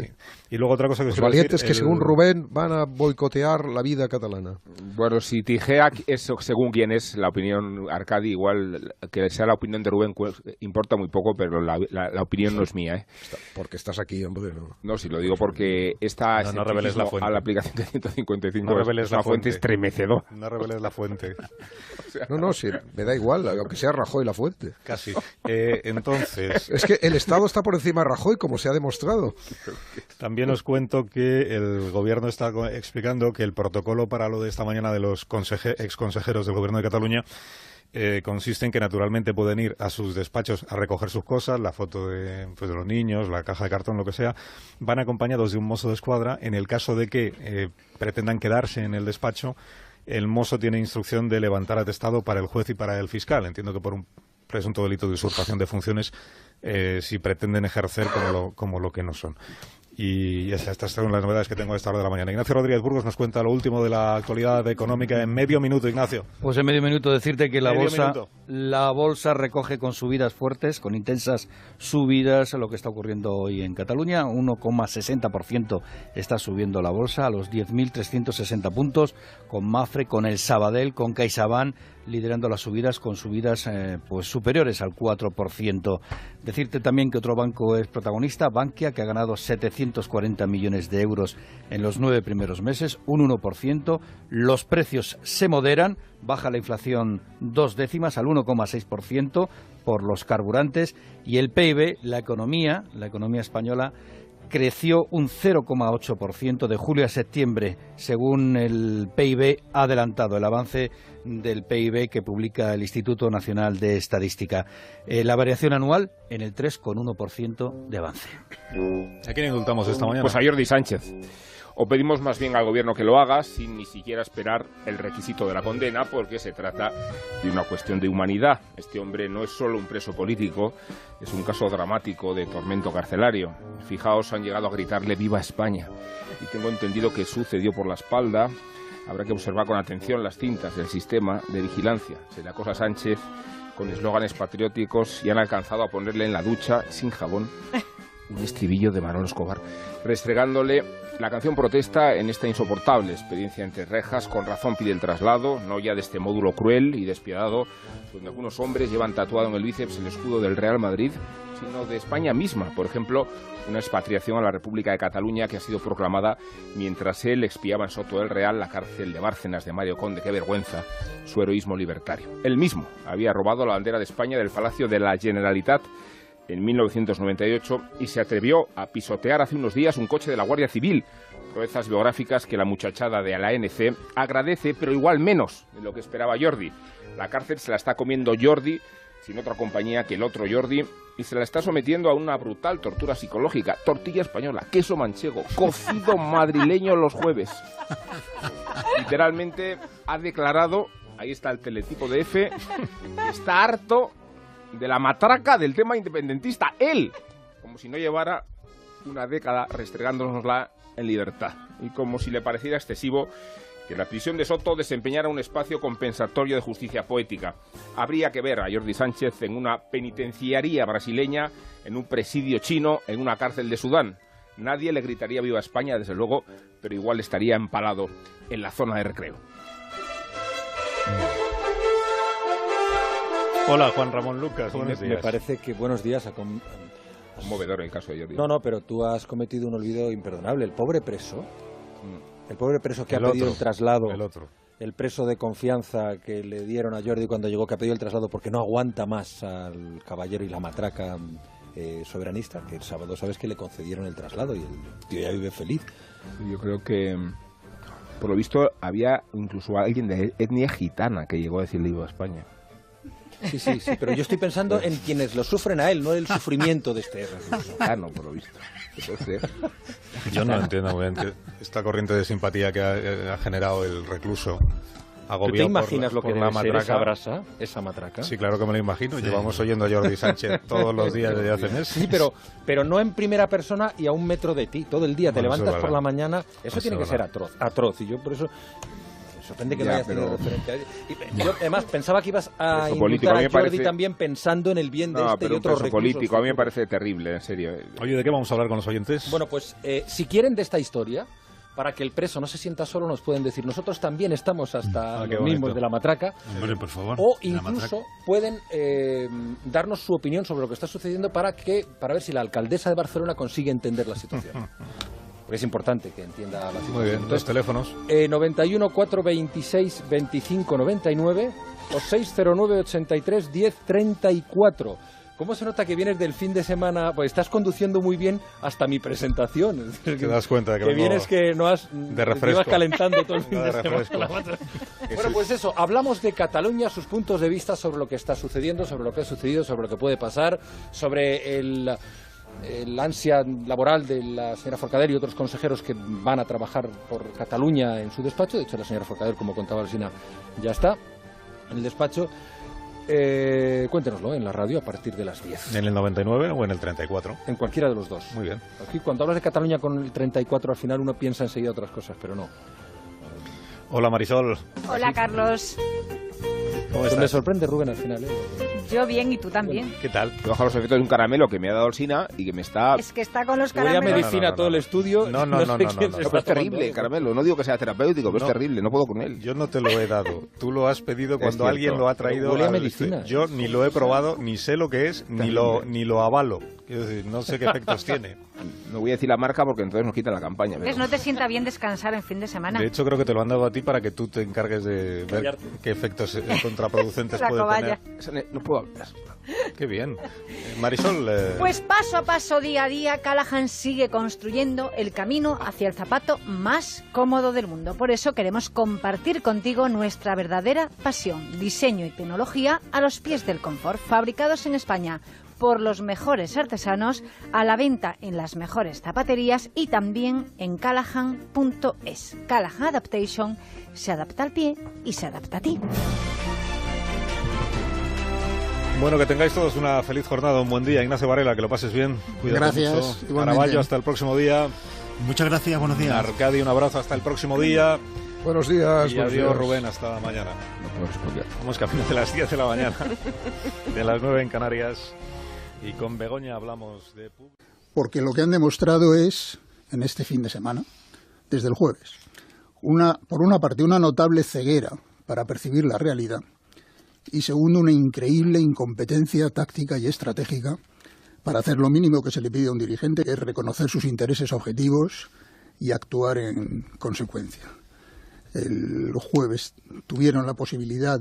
Y luego otra cosa que los valientes decir, que según Rubén van a boicotear la vida catalana. Bueno, si Tijea es según quién es la opinión, Arcadi, igual que sea la opinión de Rubén importa muy poco, pero la opinión no es mía, ¿eh? Porque estás aquí, hombre. No, si lo digo porque esta no reveles la fuente. A la aplicación de 155 no reveles la fuente estremecedora. No reveles la fuente. No, sí, me da igual, aunque sea Rajoy la fuente. Casi. Entonces... Es que el Estado está por encima de Rajoy, como se ha demostrado. También os cuento que el Gobierno está explicando que el protocolo para lo de esta mañana de los exconsejeros del Gobierno de Cataluña consiste en que naturalmente pueden ir a sus despachos a recoger sus cosas, la foto de los niños, la caja de cartón, lo que sea. Van acompañados de un mozo de escuadra. En el caso de que pretendan quedarse en el despacho, el mozo tiene instrucción de levantar atestado para el juez y para el fiscal. Entiendo que por un presunto delito de usurpación de funciones, si pretenden ejercer como lo que no son. Y estas son las novedades que tengo a esta hora de la mañana. Ignacio Rodríguez Burgos nos cuenta lo último de la actualidad económica en medio minuto, Ignacio. Pues en medio minuto decirte que la bolsa recoge con subidas fuertes, con intensas subidas, lo que está ocurriendo hoy en Cataluña. 1,60% está subiendo la bolsa a los 10.360 puntos, con Mafre, con el Sabadell, con CaixaBank liderando las subidas, con subidas pues superiores al 4%. Decirte también que otro banco es protagonista, Bankia, que ha ganado 740 millones de euros en los 9 primeros meses, un 1%. Los precios se moderan, baja la inflación 2 décimas al 1,6% por los carburantes, y el PIB, la economía española, creció un 0,8% de julio a septiembre, según el PIB adelantado, el avance del PIB que publica el Instituto Nacional de Estadística. La variación anual en el 3,1% de avance. ¿A quién indultamos esta mañana? Pues a Jordi Sánchez. O pedimos más bien al Gobierno que lo haga sin ni siquiera esperar el requisito de la condena, porque se trata de una cuestión de humanidad. Este hombre no es solo un preso político, es un caso dramático de tormento carcelario. Fijaos, han llegado a gritarle ¡Viva España! Y tengo entendido que sucedió por la espalda. Habrá que observar con atención las cintas del sistema de vigilancia. Se le acosa a Sánchez con eslóganes patrióticos y han alcanzado a ponerle en la ducha, sin jabón, un estribillo de Manolo Escobar, restregándole la canción protesta en esta insoportable experiencia entre rejas. Con razón pide el traslado, no ya de este módulo cruel y despiadado, donde algunos hombres llevan tatuado en el bíceps el escudo del Real Madrid, sino de España misma. Por ejemplo, una expatriación a la República de Cataluña que ha sido proclamada mientras él expiaba en Soto del Real la cárcel de Bárcenas de Mario Conde. ¡Qué vergüenza! Su heroísmo libertario. Él mismo había robado la bandera de España del Palacio de la Generalitat en 1998 y se atrevió a pisotear hace unos días un coche de la Guardia Civil. Proezas biográficas que la muchachada de la ANC agradece, pero igual menos de lo que esperaba Jordi. La cárcel se la está comiendo Jordi, sin otra compañía que el otro Jordi, y se la está sometiendo a una brutal tortura psicológica. Tortilla española, queso manchego, cocido madrileño los jueves. Literalmente ha declarado, ahí está el teletipo de F, que está harto de la matraca del tema independentista. Él, como si no llevara una década restregándonosla en libertad. Y como si le pareciera excesivo que la prisión de Soto desempeñara un espacio compensatorio de justicia poética. Habría que ver a Jordi Sánchez en una penitenciaría brasileña, en un presidio chino, en una cárcel de Sudán. Nadie le gritaría viva España, desde luego, pero igual estaría empalado en la zona de recreo. Hola, Juan Ramón Lucas, buenos días. Me parece que buenos días. Conmovedor el caso de Jordi. No, pero tú has cometido un olvido imperdonable. El pobre preso que ha pedido el traslado, el preso de confianza que le dieron a Jordi cuando llegó, que ha pedido el traslado porque no aguanta más al caballero y la matraca soberanista, que el sábado sabes que le concedieron el traslado y el tío ya vive feliz. Yo creo que, por lo visto, había incluso alguien de etnia gitana que llegó a decirle viva España. Sí, pero yo estoy pensando en quienes lo sufren a él, no el sufrimiento de este recluso. No, por lo visto. Yo no entiendo esta corriente de simpatía que ha generado el recluso agobiado. ¿Tú te imaginas por lo que la debe ser matraca. esa brasa, esa matraca? Sí, claro que me lo imagino. Sí. Llevamos oyendo a Jordi Sánchez todos los días desde hace meses. Sí, pero no en primera persona y a 1 metro de ti. Todo el día te levantas por la mañana. Eso tiene que ser atroz. Y yo por eso... Me sorprende que no hayas tenido referencia. Yo, además, pensaba que ibas a invitar a Jordi también pensando en el bien de este y otros recursos. Político, a mí me parece terrible, en serio. Oye, ¿de qué vamos a hablar con los oyentes? Bueno, pues si quieren de esta historia, para que el preso no se sienta solo, nos pueden decir, nosotros también estamos hasta los mismos de la matraca. Hombre, por favor. O incluso pueden darnos su opinión sobre lo que está sucediendo para ver si la alcaldesa de Barcelona consigue entender la situación. Porque es importante que entienda la situación. Muy bien, entonces, los teléfonos. 91 426 25 99 o 609 83 10 34. ¿Cómo se nota que vienes del fin de semana? Pues estás conduciendo muy bien hasta mi presentación. Te das cuenta de que vienes que no has... de refresco. Llevas calentando todo el fin de refresco. semana. Bueno, pues eso, hablamos de Cataluña, sus puntos de vista sobre lo que está sucediendo, sobre lo que ha sucedido, sobre lo que puede pasar, sobre el ansia laboral de la señora Forcadell y otros consejeros que van a trabajar por Cataluña en su despacho. De hecho, la señora Forcadell, como contaba Alsina, ya está en el despacho. Cuéntenoslo en la radio a partir de las 10. ¿En el 99 o en el 34? En cualquiera de los dos. Muy bien. Aquí, cuando hablas de Cataluña con el 34, al final uno piensa enseguida otras cosas, pero no. Hola, Marisol. Hola, Carlos. ¿Cómo estás? Me sorprende, Rubén, al final. Yo bien y tú también. ¿Qué tal? He bajado los efectos de un caramelo que me ha dado Alsina y que me está... Es que está con los Huele a caramelos. medicina todo el estudio. No, es terrible, caramelo. No digo que sea terapéutico, pero es terrible. No puedo con él. Yo no te lo he dado. Tú lo has pedido cuando alguien lo ha traído. Huele a medicina. Yo ni lo he probado, ni sé lo que es, ni lo avalo. Quiero decir, no sé qué efectos tiene. No voy a decir la marca porque entonces nos quitan la campaña. ¿Ves? No te sienta bien descansar en fin de semana. De hecho, creo que te lo han dado a ti para que tú te encargues de ver qué efectos contraproducentes puede tener. No puedo hablar. Qué bien. Marisol... Pues paso a paso, día a día, Callahan sigue construyendo el camino hacia el zapato más cómodo del mundo. Por eso queremos compartir contigo nuestra verdadera pasión. Diseño y tecnología a los pies del confort, fabricados en España por los mejores artesanos, a la venta en las mejores zapaterías y también en Callahan.es. Callahan Adaptation se adapta al pie y se adapta a ti. Bueno, que tengáis todos una feliz jornada, un buen día. Ignacio Varela, que lo pases bien. Cuídate Gracias. mucho. Caraballo, hasta el próximo día. Muchas gracias, buenos días. Arcadi, un abrazo, hasta el próximo día. Buenos días. Y buenos adiós, días. Rubén, hasta mañana. No puedo responder. Vamos camino de las 10 de la mañana, de las 9 en Canarias. Y con Begoña hablamos de... Porque lo que han demostrado es, en este fin de semana, desde el jueves, por una parte, una notable ceguera para percibir la realidad y segundo, una increíble incompetencia táctica y estratégica para hacer lo mínimo que se le pide a un dirigente, que es reconocer sus intereses objetivos y actuar en consecuencia. El jueves tuvieron la posibilidad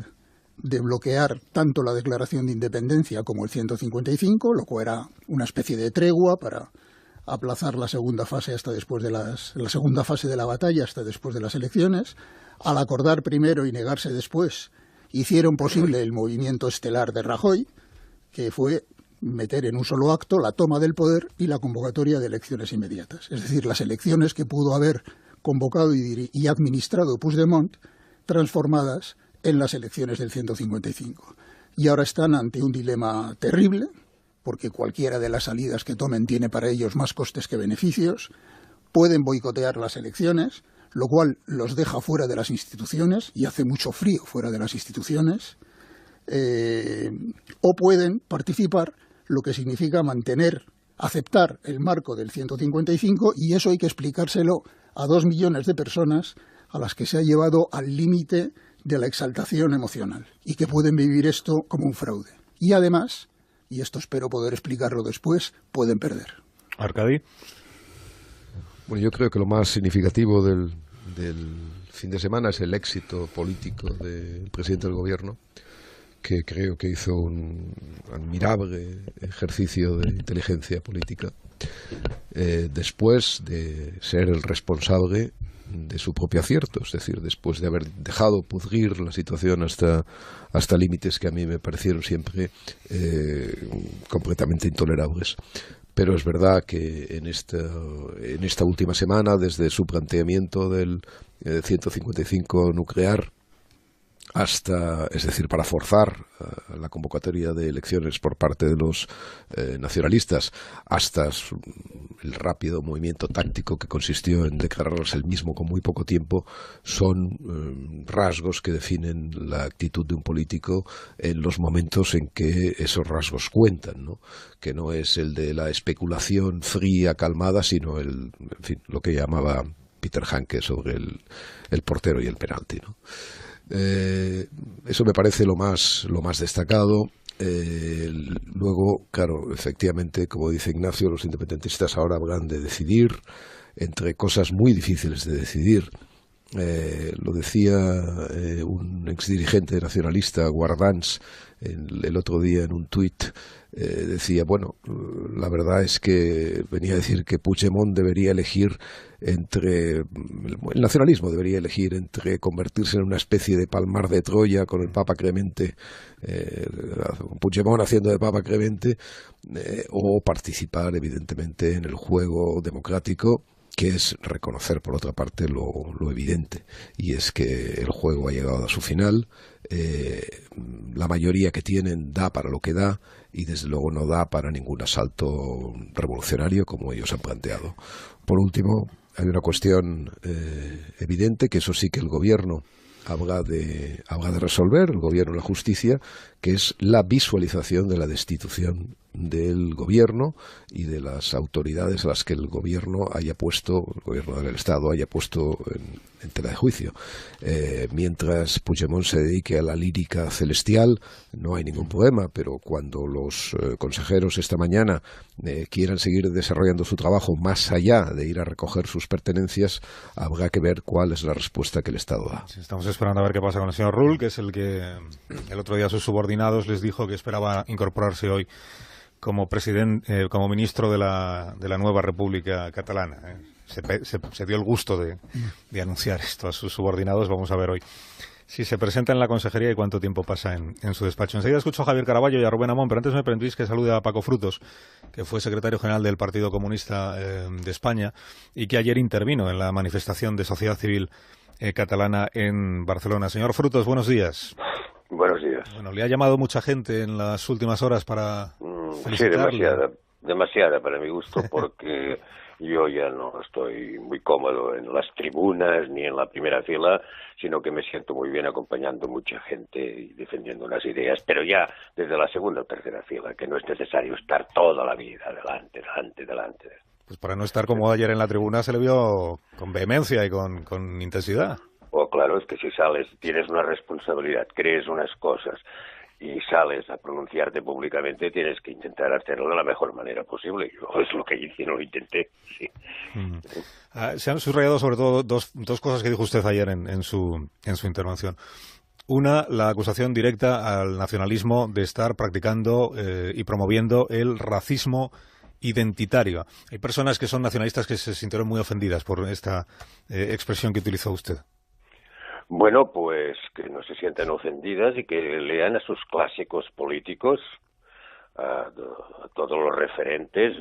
de bloquear tanto la declaración de independencia como el 155, lo cual era una especie de tregua para aplazar la segunda fase hasta después de la segunda fase de la batalla hasta después de las elecciones. Al acordar primero y negarse después, hicieron posible el movimiento estelar de Rajoy, que fue meter en un solo acto la toma del poder y la convocatoria de elecciones inmediatas. Es decir, las elecciones que pudo haber convocado y administrado Puigdemont, transformadas en las elecciones del 155. Y ahora están ante un dilema terrible, porque cualquiera de las salidas que tomen tiene para ellos más costes que beneficios. Pueden boicotear las elecciones, lo cual los deja fuera de las instituciones, y hace mucho frío fuera de las instituciones, o pueden participar, lo que significa aceptar el marco del 155, y eso hay que explicárselo a 2 millones de personas a las que se ha llevado al límite de la exaltación emocional y que pueden vivir esto como un fraude. Y además, y esto espero poder explicarlo después, pueden perder. Arcadi. Bueno, yo creo que lo más significativo del fin de semana es el éxito político del presidente del gobierno, que creo que hizo un admirable ejercicio de inteligencia política después de ser el responsable de su propio acierto, es decir, después de haber dejado pudrir la situación hasta límites que a mí me parecieron siempre completamente intolerables. Pero es verdad que en esta última semana, desde su planteamiento del 155 nuclear es decir, para forzar la convocatoria de elecciones por parte de los nacionalistas, hasta el rápido movimiento táctico que consistió en declararlas él mismo con muy poco tiempo, son rasgos que definen la actitud de un político en los momentos en que esos rasgos cuentan, ¿no? Que no es el de la especulación fría, calmada, sino lo que llamaba Peter Hanke sobre el portero y el penalti, ¿no? Eso me parece lo más destacado. Luego, claro, efectivamente, como dice Ignacio, los independentistas ahora habrán de decidir entre cosas muy difíciles de decidir. Lo decía un exdirigente nacionalista, Guardans, el otro día en un tuit. Decía, bueno, la verdad es que venía a decir que Puigdemont debería elegir el nacionalismo debería elegir entre convertirse en una especie de Palmar de Troya con el Papa Clemente, Puigdemont haciendo de Papa Clemente, o participar evidentemente en el juego democrático, que es reconocer por otra parte lo evidente, y es que el juego ha llegado a su final. La mayoría que tienen da para lo que da, y desde luego no da para ningún asalto revolucionario como ellos han planteado. Por último, hay una cuestión evidente, que eso sí que el gobierno habrá de resolver, el gobierno y la justicia, que es la visualización de la destitución del gobierno y de las autoridades a las que el gobierno del Estado haya puesto en tela de juicio. Mientras Puigdemont se dedique a la lírica celestial, no hay ningún problema, pero cuando los consejeros esta mañana quieran seguir desarrollando su trabajo más allá de ir a recoger sus pertenencias, habrá que ver cuál es la respuesta que el Estado da. Sí, estamos esperando a ver qué pasa con el señor Rull, que es el que el otro día a sus subordinados les dijo que esperaba incorporarse hoy como ministro de la nueva República Catalana. Se dio el gusto de anunciar esto a sus subordinados. Vamos a ver hoy si se presenta en la consejería y cuánto tiempo pasa en su despacho. Enseguida escucho a Javier Caraballo y a Rubén Amón, pero antes me permitís que salude a Paco Frutos, que fue secretario general del Partido Comunista de España y que ayer intervino en la manifestación de sociedad civil catalana en Barcelona. Señor Frutos, buenos días. Buenos días. Bueno, le ha llamado mucha gente en las últimas horas para felicitarle. Sí, demasiada para mi gusto, porque yo ya no estoy muy cómodo en las tribunas ni en la primera fila, sino que me siento muy bien acompañando mucha gente y defendiendo unas ideas, pero ya desde la segunda o tercera fila, que no es necesario estar toda la vida delante. Pues para no estar como ayer en la tribuna se le vio con vehemencia y con intensidad. Claro, es que si sales, tienes una responsabilidad, crees unas cosas y sales a pronunciarte públicamente, tienes que intentar hacerlo de la mejor manera posible. Yo es lo que hice, no lo intenté. Sí. Se han subrayado sobre todo dos cosas que dijo usted ayer en su intervención. Una, la acusación directa al nacionalismo de estar practicando y promoviendo el racismo identitario. Hay personas que son nacionalistas que se sintieron muy ofendidas por esta expresión que utilizó usted. Bueno, pues que no se sientan ofendidas y que lean a sus clásicos políticos, a todos los referentes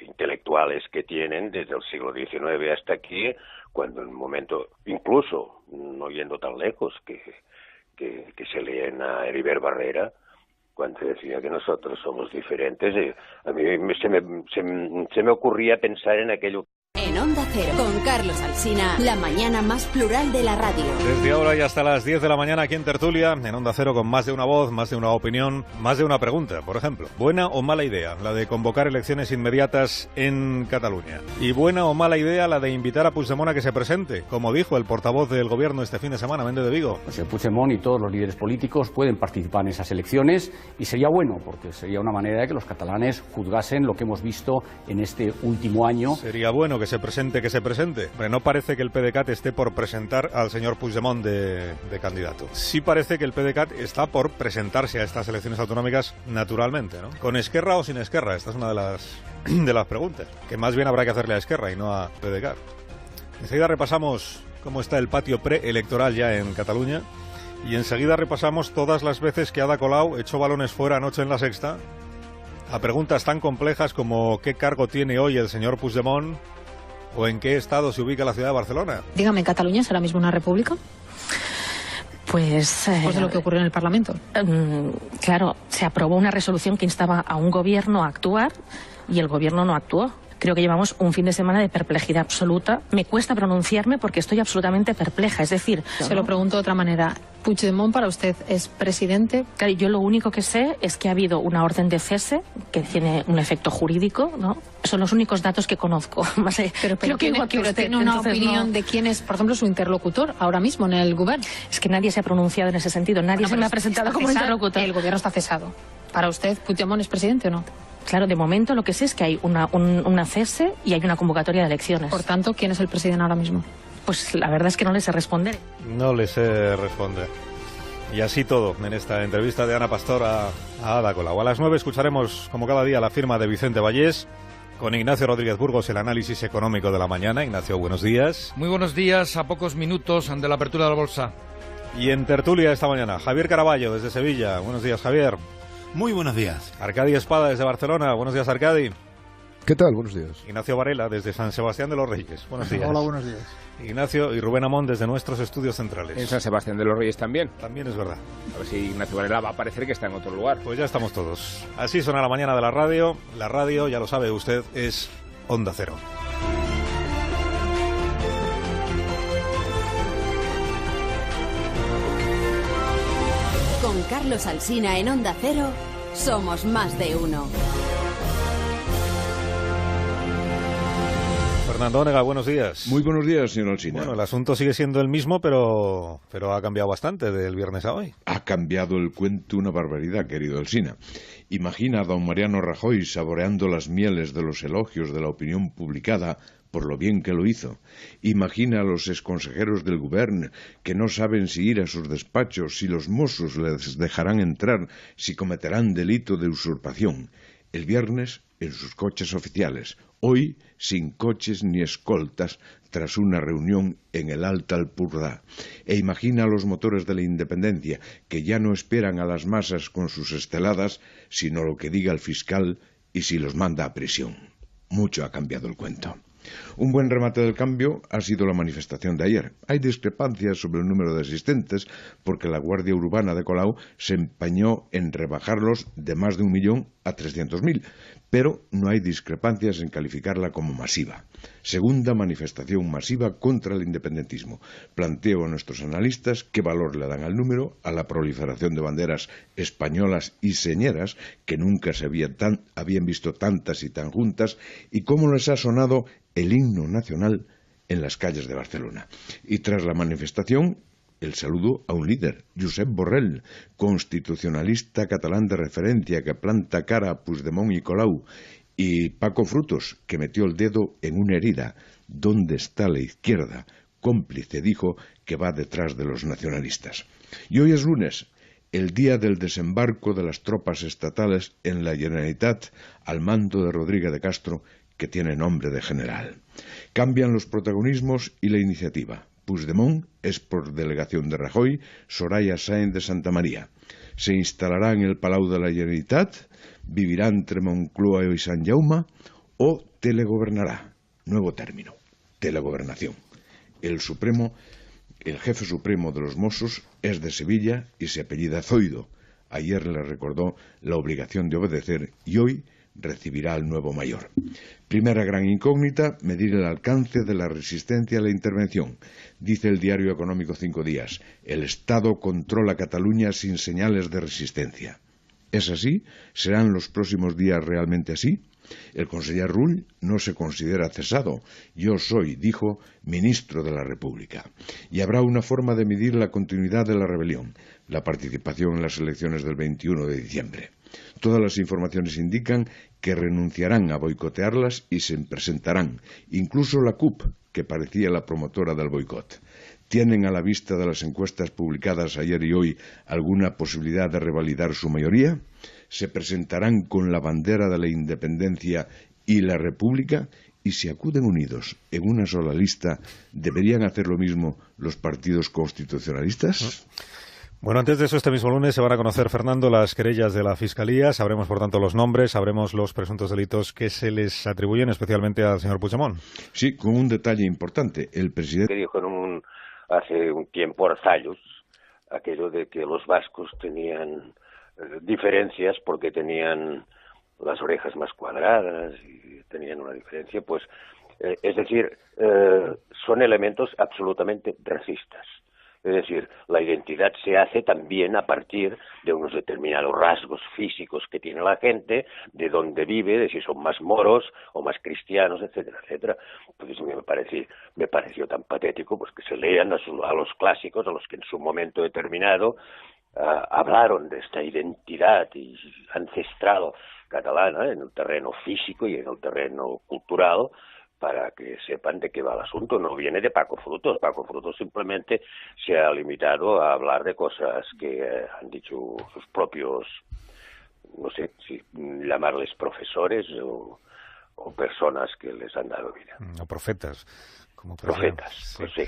intelectuales que tienen desde el siglo XIX hasta aquí, cuando en un momento, incluso no yendo tan lejos, que se leen a Heribert Barrera, cuando decía que nosotros somos diferentes. A mí se me ocurría pensar en aquello. En Onda Cero, con Carlos Alsina, la mañana más plural de la radio. Desde ahora y hasta las 10 de la mañana aquí en Tertulia, en Onda Cero, con más de una voz, más de una opinión, más de una pregunta, por ejemplo. ¿Buena o mala idea la de convocar elecciones inmediatas en Cataluña? ¿Y buena o mala idea la de invitar a Puigdemont a que se presente, como dijo el portavoz del gobierno este fin de semana, Méndez de Vigo? Pues el Puigdemont y todos los líderes políticos pueden participar en esas elecciones y sería bueno, porque sería una manera de que los catalanes juzgasen lo que hemos visto en este último año. Sería bueno que se presente. Pero no parece que el PDeCAT esté por presentar al señor Puigdemont de candidato. Sí parece que el PDeCAT está por presentarse a estas elecciones autonómicas naturalmente, ¿no? ¿Con Esquerra o sin Esquerra? Esta es una de las preguntas, que más bien habrá que hacerle a Esquerra y no a PDeCAT. Enseguida repasamos cómo está el patio preelectoral ya en Cataluña y enseguida repasamos todas las veces que Ada Colau echó balones fuera anoche en La Sexta a preguntas tan complejas como ¿qué cargo tiene hoy el señor Puigdemont? ¿O en qué estado se ubica la ciudad de Barcelona? Dígame, ¿Cataluña es ahora mismo una república? Pues de lo que ocurrió en el Parlamento. Claro, se aprobó una resolución que instaba a un gobierno a actuar y el gobierno no actuó. Creo que llevamos un fin de semana de perplejidad absoluta. Me cuesta pronunciarme porque estoy absolutamente perpleja. Es decir, se lo pregunto de otra manera. ¿Puigdemont para usted es presidente? Claro, yo lo único que sé es que ha habido una orden de cese que tiene un efecto jurídico, ¿no? Son los únicos datos que conozco. Pero tiene una opinión de quién es, por ejemplo, su interlocutor ahora mismo en el gobierno. Es que nadie se ha pronunciado en ese sentido. Nadie se me ha presentado como interlocutor. El gobierno está cesado. ¿Para usted Puigdemont es presidente o no? Claro, de momento lo que sé es que hay una cese y hay una convocatoria de elecciones. Por tanto, ¿quién es el presidente ahora mismo? Pues la verdad es que no le sé responder. No le sé responder. Y así todo en esta entrevista de Ana Pastor a Ada Colau. A las 9 escucharemos, como cada día, la firma de Vicente Vallés. Con Ignacio Rodríguez Burgos, el análisis económico de la mañana. Ignacio, buenos días. Muy buenos días, a pocos minutos de la apertura de la bolsa. Y en tertulia esta mañana, Javier Caraballo, desde Sevilla. Buenos días, Javier. Muy buenos días. Arcadi Espada, desde Barcelona. Buenos días, Arcadi. ¿Qué tal? Buenos días. Ignacio Varela, desde San Sebastián de los Reyes. Buenos días. Hola, buenos días. Ignacio y Rubén Amón, desde nuestros estudios centrales. En San Sebastián de los Reyes también. También es verdad. A ver si Ignacio Varela va a parecer que está en otro lugar. Pues ya estamos todos. Así suena la mañana de la radio. La radio, ya lo sabe usted, es Onda Cero. Con Carlos Alsina en Onda Cero, somos más de uno. Fernando Onega, buenos días. Muy buenos días, señor Alsina. Bueno, el asunto sigue siendo el mismo, pero ha cambiado bastante del viernes a hoy. Ha cambiado el cuento una barbaridad, querido Alsina. Imagina a don Mariano Rajoy saboreando las mieles de los elogios de la opinión publicada por lo bien que lo hizo. Imagina a los exconsejeros del Govern que no saben si ir a sus despachos, si los Mossos les dejarán entrar, si cometerán delito de usurpación. El viernes en sus coches oficiales, hoy sin coches ni escoltas tras una reunión en el Alta Alpurdá. E imagina a los motores de la independencia que ya no esperan a las masas con sus esteladas, sino lo que diga el fiscal y si los manda a prisión. Mucho ha cambiado el cuento. Un buen remate del cambio ha sido la manifestación de ayer. Hay discrepancias sobre el número de asistentes porque la Guardia Urbana de Colau se empeñó en rebajarlos de más de 1 millón a 300.000, pero no hay discrepancias en calificarla como masiva. Segunda manifestación masiva contra el independentismo. Planteo a nuestros analistas qué valor le dan al número, a la proliferación de banderas españolas y señeras, que nunca se habían visto tantas y tan juntas, y cómo les ha sonado el himno nacional en las calles de Barcelona. Y tras la manifestación, el saludo a un líder, Josep Borrell, constitucionalista catalán de referencia que planta cara a Puigdemont y Colau, y Paco Frutos, que metió el dedo en una herida. ¿Dónde está la izquierda? Cómplice, dijo, que va detrás de los nacionalistas. Y hoy es lunes, el día del desembarco de las tropas estatales en la Generalitat al mando de Rodríguez de Castro, que tiene nombre de general. Cambian los protagonismos y la iniciativa. Puigdemont es por delegación de Rajoy, Soraya Sáenz de Santamaría. Se instalará en el Palau de la Generalitat, vivirá entre Moncloa y Sant Jaume, o telegobernará. Nuevo término, telegobernación. El jefe supremo de los Mossos es de Sevilla y se apellida Zoido. Ayer le recordó la obligación de obedecer y hoy recibirá al nuevo mayor. Primera gran incógnita, medir el alcance de la resistencia a la intervención. Dice el diario económico 5 Días, el Estado controla Cataluña sin señales de resistencia. ¿Es así? ¿Serán los próximos días realmente así? El conseller Rull no se considera cesado. Yo soy, dijo, ministro de la República. Y habrá una forma de medir la continuidad de la rebelión, la participación en las elecciones del 21 de diciembre. Todas las informaciones indican que renunciarán a boicotearlas y se presentarán, incluso la CUP, que parecía la promotora del boicot. ¿Tienen a la vista de las encuestas publicadas ayer y hoy alguna posibilidad de revalidar su mayoría? ¿Se presentarán con la bandera de la independencia y la república? Y si acuden unidos en una sola lista, ¿deberían hacer lo mismo los partidos constitucionalistas? Bueno, antes de eso, este mismo lunes se van a conocer, Fernando, las querellas de la Fiscalía. Sabremos, por tanto, los nombres, sabremos los presuntos delitos que se les atribuyen, especialmente al señor Puigdemont. Sí, con un detalle importante. El presidente que dijo hace un tiempo Arzallus, aquello de que los vascos tenían diferencias porque tenían las orejas más cuadradas y tenían una diferencia, pues, es decir, son elementos absolutamente racistas. Es decir, la identidad se hace también a partir de unos determinados rasgos físicos que tiene la gente, de dónde vive, de si son más moros o más cristianos, etcétera, etcétera. Pues eso me pareció tan patético, pues, que se lean a los clásicos, a los que en su momento determinado hablaron de esta identidad ancestral catalana en el terreno físico y en el terreno cultural, para que sepan de qué va el asunto. No viene de Paco Frutos. Paco Frutos simplemente se ha limitado a hablar de cosas que han dicho sus propios, no sé si llamarles profesores o personas que les han dado vida. O profetas. Como profetas, sí. Pues sí.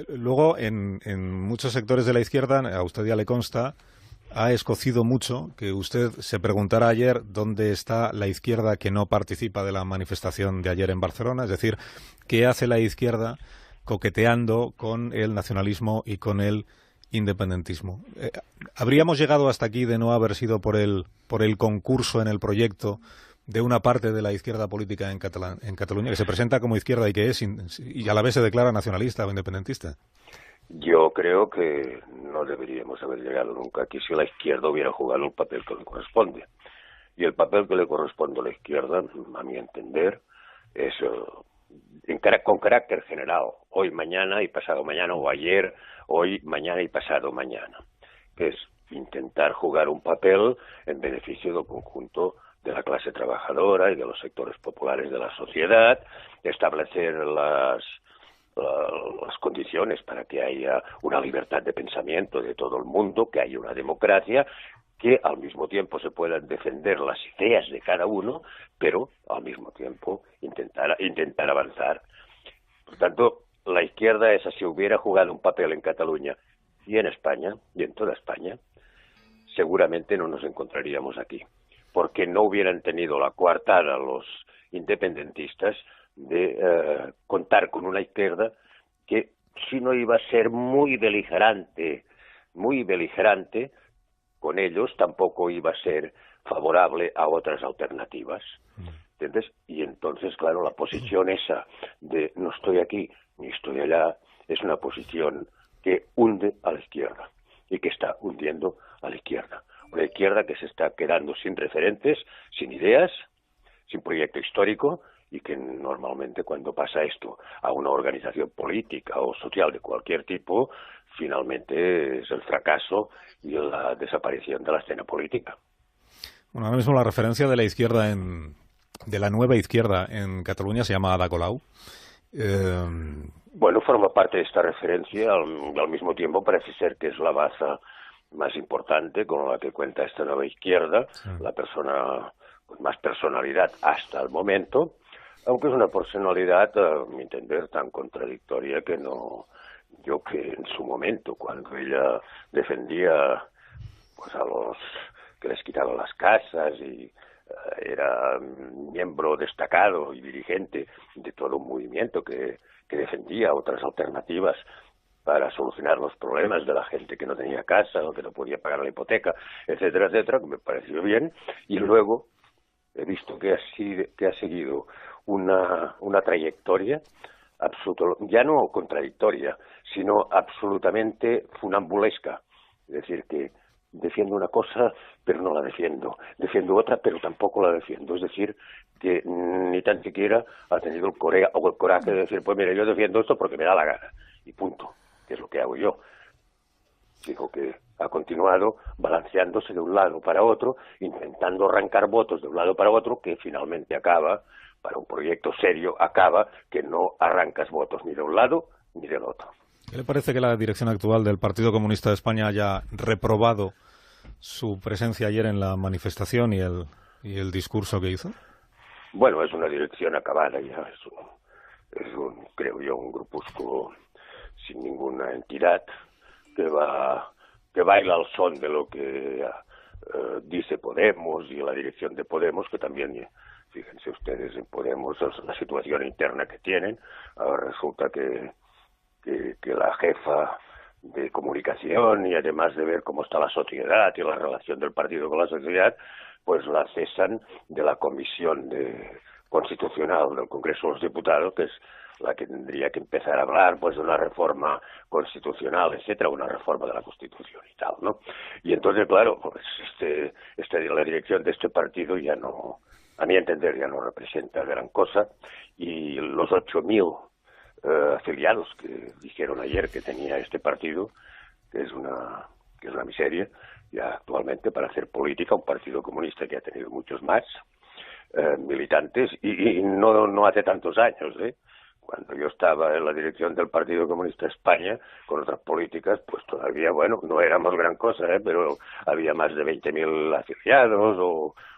Luego, en muchos sectores de la izquierda, a usted ya le consta, ha escocido mucho que usted se preguntara ayer dónde está la izquierda que no participa de la manifestación de ayer en Barcelona, es decir, qué hace la izquierda coqueteando con el nacionalismo y con el independentismo. ¿Habríamos llegado hasta aquí de no haber sido por el concurso en el proyecto de una parte de la izquierda política en Cataluña, que se presenta como izquierda y que es y a la vez se declara nacionalista o independentista? Yo creo que no deberíamos haber llegado nunca aquí si la izquierda hubiera jugado el papel que le corresponde. Y el papel que le corresponde a la izquierda, a mi entender, es con carácter general, hoy, mañana y pasado mañana, o ayer, hoy, mañana y pasado mañana, que es intentar jugar un papel en beneficio del conjunto de la clase trabajadora y de los sectores populares de la sociedad, establecer las condiciones para que haya una libertad de pensamiento de todo el mundo, que haya una democracia, que al mismo tiempo se puedan defender las ideas de cada uno, pero al mismo tiempo intentar avanzar. Por tanto, la izquierda esa, si hubiera jugado un papel en Cataluña y en España, y en toda España, seguramente no nos encontraríamos aquí, porque no hubieran tenido la coartada los independentistas de contar con una izquierda que, si no iba a ser muy beligerante con ellos, tampoco iba a ser favorable a otras alternativas. ¿Entiendes? Y entonces, claro, la posición esa de no estoy aquí ni estoy allá es una posición que hunde a la izquierda y que está hundiendo a la izquierda. Una izquierda que se está quedando sin referentes, sin ideas, sin proyecto histórico, y que normalmente cuando pasa esto a una organización política o social de cualquier tipo, finalmente es el fracaso y la desaparición de la escena política. Bueno, ahora mismo la referencia de la izquierda de la nueva izquierda en Cataluña se llama Ada Colau. Bueno, forma parte de esta referencia, al mismo tiempo parece ser que es la baza más importante con la que cuenta esta nueva izquierda, la persona con más personalidad hasta el momento, aunque es una personalidad, a mi entender, tan contradictoria que en su momento, cuando ella defendía pues a los que les quitaban las casas y era miembro destacado y dirigente de todo un movimiento que defendía otras alternativas para solucionar los problemas de la gente que no tenía casa o que no podía pagar la hipoteca, etcétera, etcétera, que me pareció bien. Y luego he visto que ha seguido una trayectoria ya no contradictoria, sino absolutamente funambulesca. Es decir, que defiendo una cosa, pero no la defiendo. Defiendo otra, pero tampoco la defiendo. Es decir, que ni tan siquiera ha tenido el coraje de decir, pues mira, yo defiendo esto porque me da la gana. Y punto, que es lo que hago yo. Digo que ha continuado balanceándose de un lado para otro, intentando arrancar votos de un lado para otro, que finalmente acaba, para un proyecto serio, que no arrancas votos ni de un lado ni del otro. ¿Qué le parece que la dirección actual del Partido Comunista de España haya reprobado su presencia ayer en la manifestación y el discurso que hizo? Bueno, es una dirección acabada ya, creo yo, un grupúsculo sin ninguna entidad que baila al son de lo que dice Podemos y la dirección de Podemos, que también, fíjense ustedes, en Podemos la situación interna que tienen. Ahora resulta que la jefa de comunicación y además de ver cómo está la sociedad y la relación del partido con la sociedad, pues la cesan de la Comisión Constitucional del Congreso de los Diputados, que es la que tendría que empezar a hablar pues de una reforma constitucional, etcétera, una reforma de la Constitución y tal, ¿no? Y entonces, claro, pues la dirección de este partido ya no, a mi entender, ya no representa gran cosa, y los 8.000 afiliados que dijeron ayer que tenía este partido, que es una miseria, ya actualmente para hacer política, un partido comunista que ha tenido muchos más militantes, y no hace tantos años, Cuando yo estaba en la dirección del Partido Comunista de España, con otras políticas, pues todavía, bueno, no éramos gran cosa, pero había más de 20.000 afiliados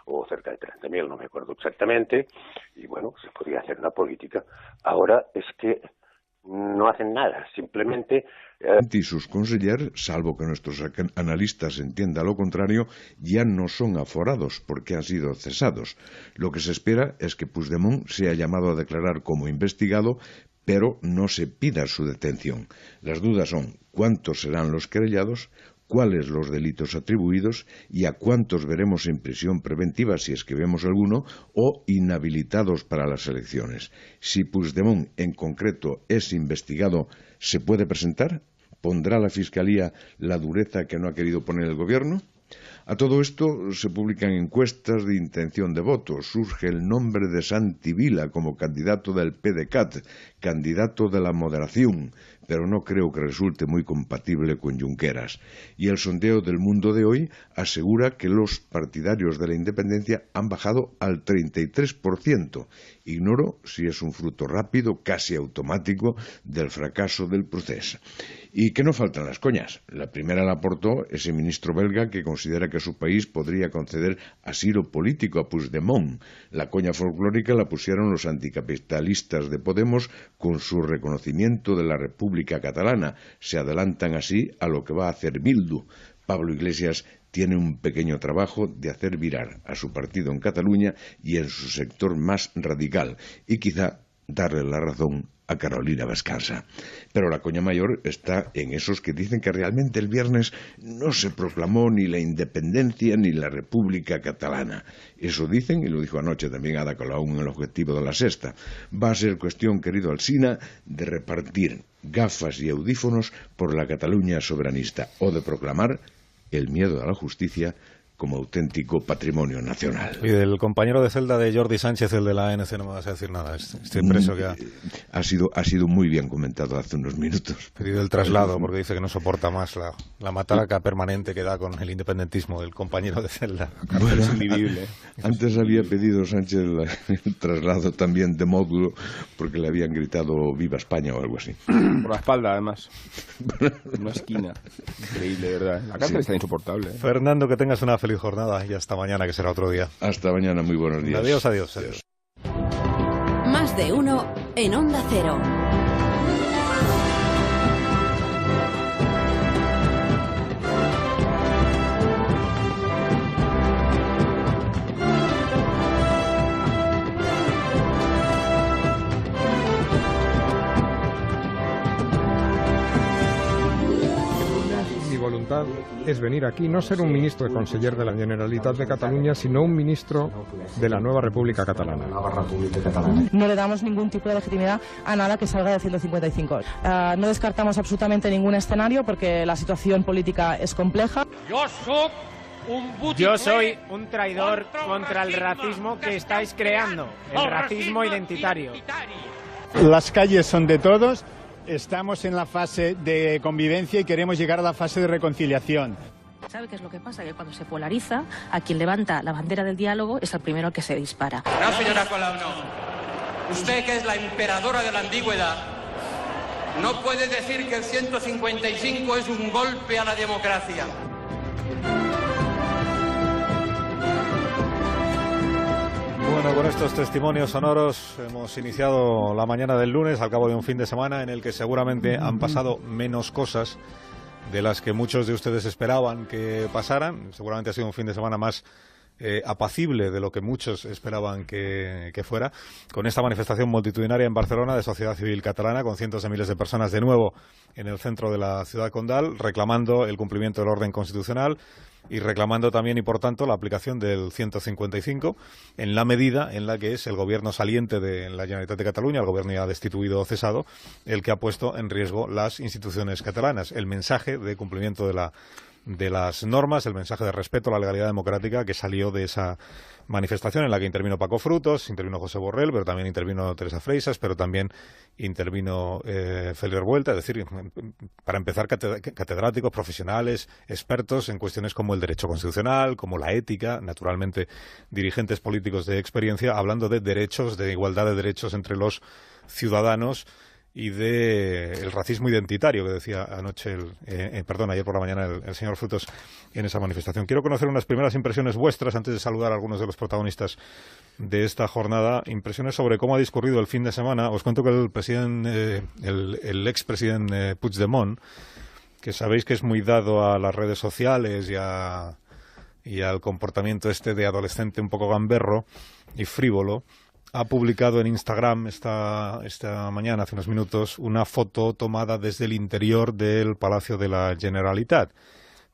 o cerca de 30.000, no me acuerdo exactamente, y bueno, se podía hacer una política. Ahora es que no hacen nada, simplemente... Y sus consellers, salvo que nuestros analistas entiendan lo contrario, ya no son aforados porque han sido cesados. Lo que se espera es que Puigdemont sea llamado a declarar como investigado, pero no se pida su detención. Las dudas son cuántos serán los querellados, cuáles los delitos atribuidos y a cuántos veremos en prisión preventiva, si es que vemos alguno, o inhabilitados para las elecciones. Si Puigdemont en concreto es investigado, ¿se puede presentar? ¿Pondrá la Fiscalía la dureza que no ha querido poner el Gobierno? A todo esto se publican encuestas de intención de voto. Surge el nombre de Santi Vila como candidato del PDeCAT, candidato de la moderación, pero no creo que resulte muy compatible con Junqueras. Y el sondeo del Mundo de hoy asegura que los partidarios de la independencia han bajado al 33%. Ignoro si es un fruto rápido, casi automático, del fracaso del proceso. Y que no faltan las coñas. La primera la aportó ese ministro belga que considera que su país podría conceder asilo político a Puigdemont. La coña folclórica la pusieron los anticapitalistas de Podemos con su reconocimiento de la República Catalana. Se adelantan así a lo que va a hacer Bildu. Pablo Iglesias tiene un pequeño trabajo de hacer virar a su partido en Cataluña y en su sector más radical, y quizá darle la razón a Carolina Vescanza. Pero la coña mayor está en esos que dicen que realmente el viernes no se proclamó ni la independencia ni la República Catalana. Eso dicen, y lo dijo anoche también Ada Colau en el Objetivo de la Sexta. Va a ser cuestión, querido Alsina, de repartir gafas y audífonos por la Cataluña soberanista o de proclamar el miedo a la justicia como auténtico patrimonio nacional. Y del compañero de celda de Jordi Sánchez, el de la ANC, no me vas a decir nada. Este preso que ha sido muy bien comentado hace unos minutos. Pedido el traslado porque dice que no soporta más la matraca permanente que da con el independentismo del compañero de celda. Bueno, es indivisible. Antes había pedido Sánchez el traslado también de módulo porque le habían gritado Viva España o algo así. Por la espalda, además. En una esquina. Increíble, ¿verdad? La cárcel está insoportable. Fernando, que tengas una feliz jornada y hasta mañana, que será otro día. Hasta mañana, muy buenos días. Adiós, adiós, adiós. Más de uno en Onda Cero. Es venir aquí, no ser un ministro de conseller de la Generalitat de Cataluña, sino un ministro de la nueva República Catalana. No le damos ningún tipo de legitimidad a nada que salga del 155. No descartamos absolutamente ningún escenario porque la situación política es compleja. Yo soy un traidor contra el racismo que estáis creando, el racismo identitario. Las calles son de todos. Estamos en la fase de convivencia y queremos llegar a la fase de reconciliación. ¿Sabe qué es lo que pasa? Que cuando se polariza, a quien levanta la bandera del diálogo es el primero al que se dispara. No, señora Colau, no. Usted, que es la emperadora de la antigüedad, no puede decir que el 155 es un golpe a la democracia. Bueno, con estos testimonios sonoros hemos iniciado la mañana del lunes al cabo de un fin de semana en el que seguramente han pasado menos cosas de las que muchos de ustedes esperaban que pasaran. Seguramente ha sido un fin de semana más apacible de lo que muchos esperaban que fuera, con esta manifestación multitudinaria en Barcelona de sociedad civil catalana, con cientos de miles de personas de nuevo en el centro de la ciudad condal, reclamando el cumplimiento del orden constitucional y reclamando también, y por tanto, la aplicación del 155 en la medida en la que es el gobierno saliente de la Generalitat de Cataluña, el gobierno ya destituido o cesado, el que ha puesto en riesgo las instituciones catalanas. El mensaje de cumplimiento de las normas, el mensaje de respeto a la legalidad democrática que salió de esa manifestación en la que intervino Paco Frutos, intervino José Borrell, pero también intervino Teresa Freixas, pero también intervino Félix Vuelta, es decir, para empezar, catedráticos, profesionales, expertos en cuestiones como el derecho constitucional, como la ética, naturalmente dirigentes políticos de experiencia, hablando de derechos, de igualdad de derechos entre los ciudadanos y de el racismo identitario que decía ayer por la mañana el señor Frutos en esa manifestación. Quiero conocer unas primeras impresiones vuestras antes de saludar a algunos de los protagonistas de esta jornada, impresiones sobre cómo ha discurrido el fin de semana. Os cuento que el expresidente Puigdemont, que sabéis que es muy dado a las redes sociales y al comportamiento de adolescente un poco gamberro y frívolo, ha publicado en Instagram esta mañana, hace unos minutos, una foto tomada desde el interior del Palacio de la Generalitat.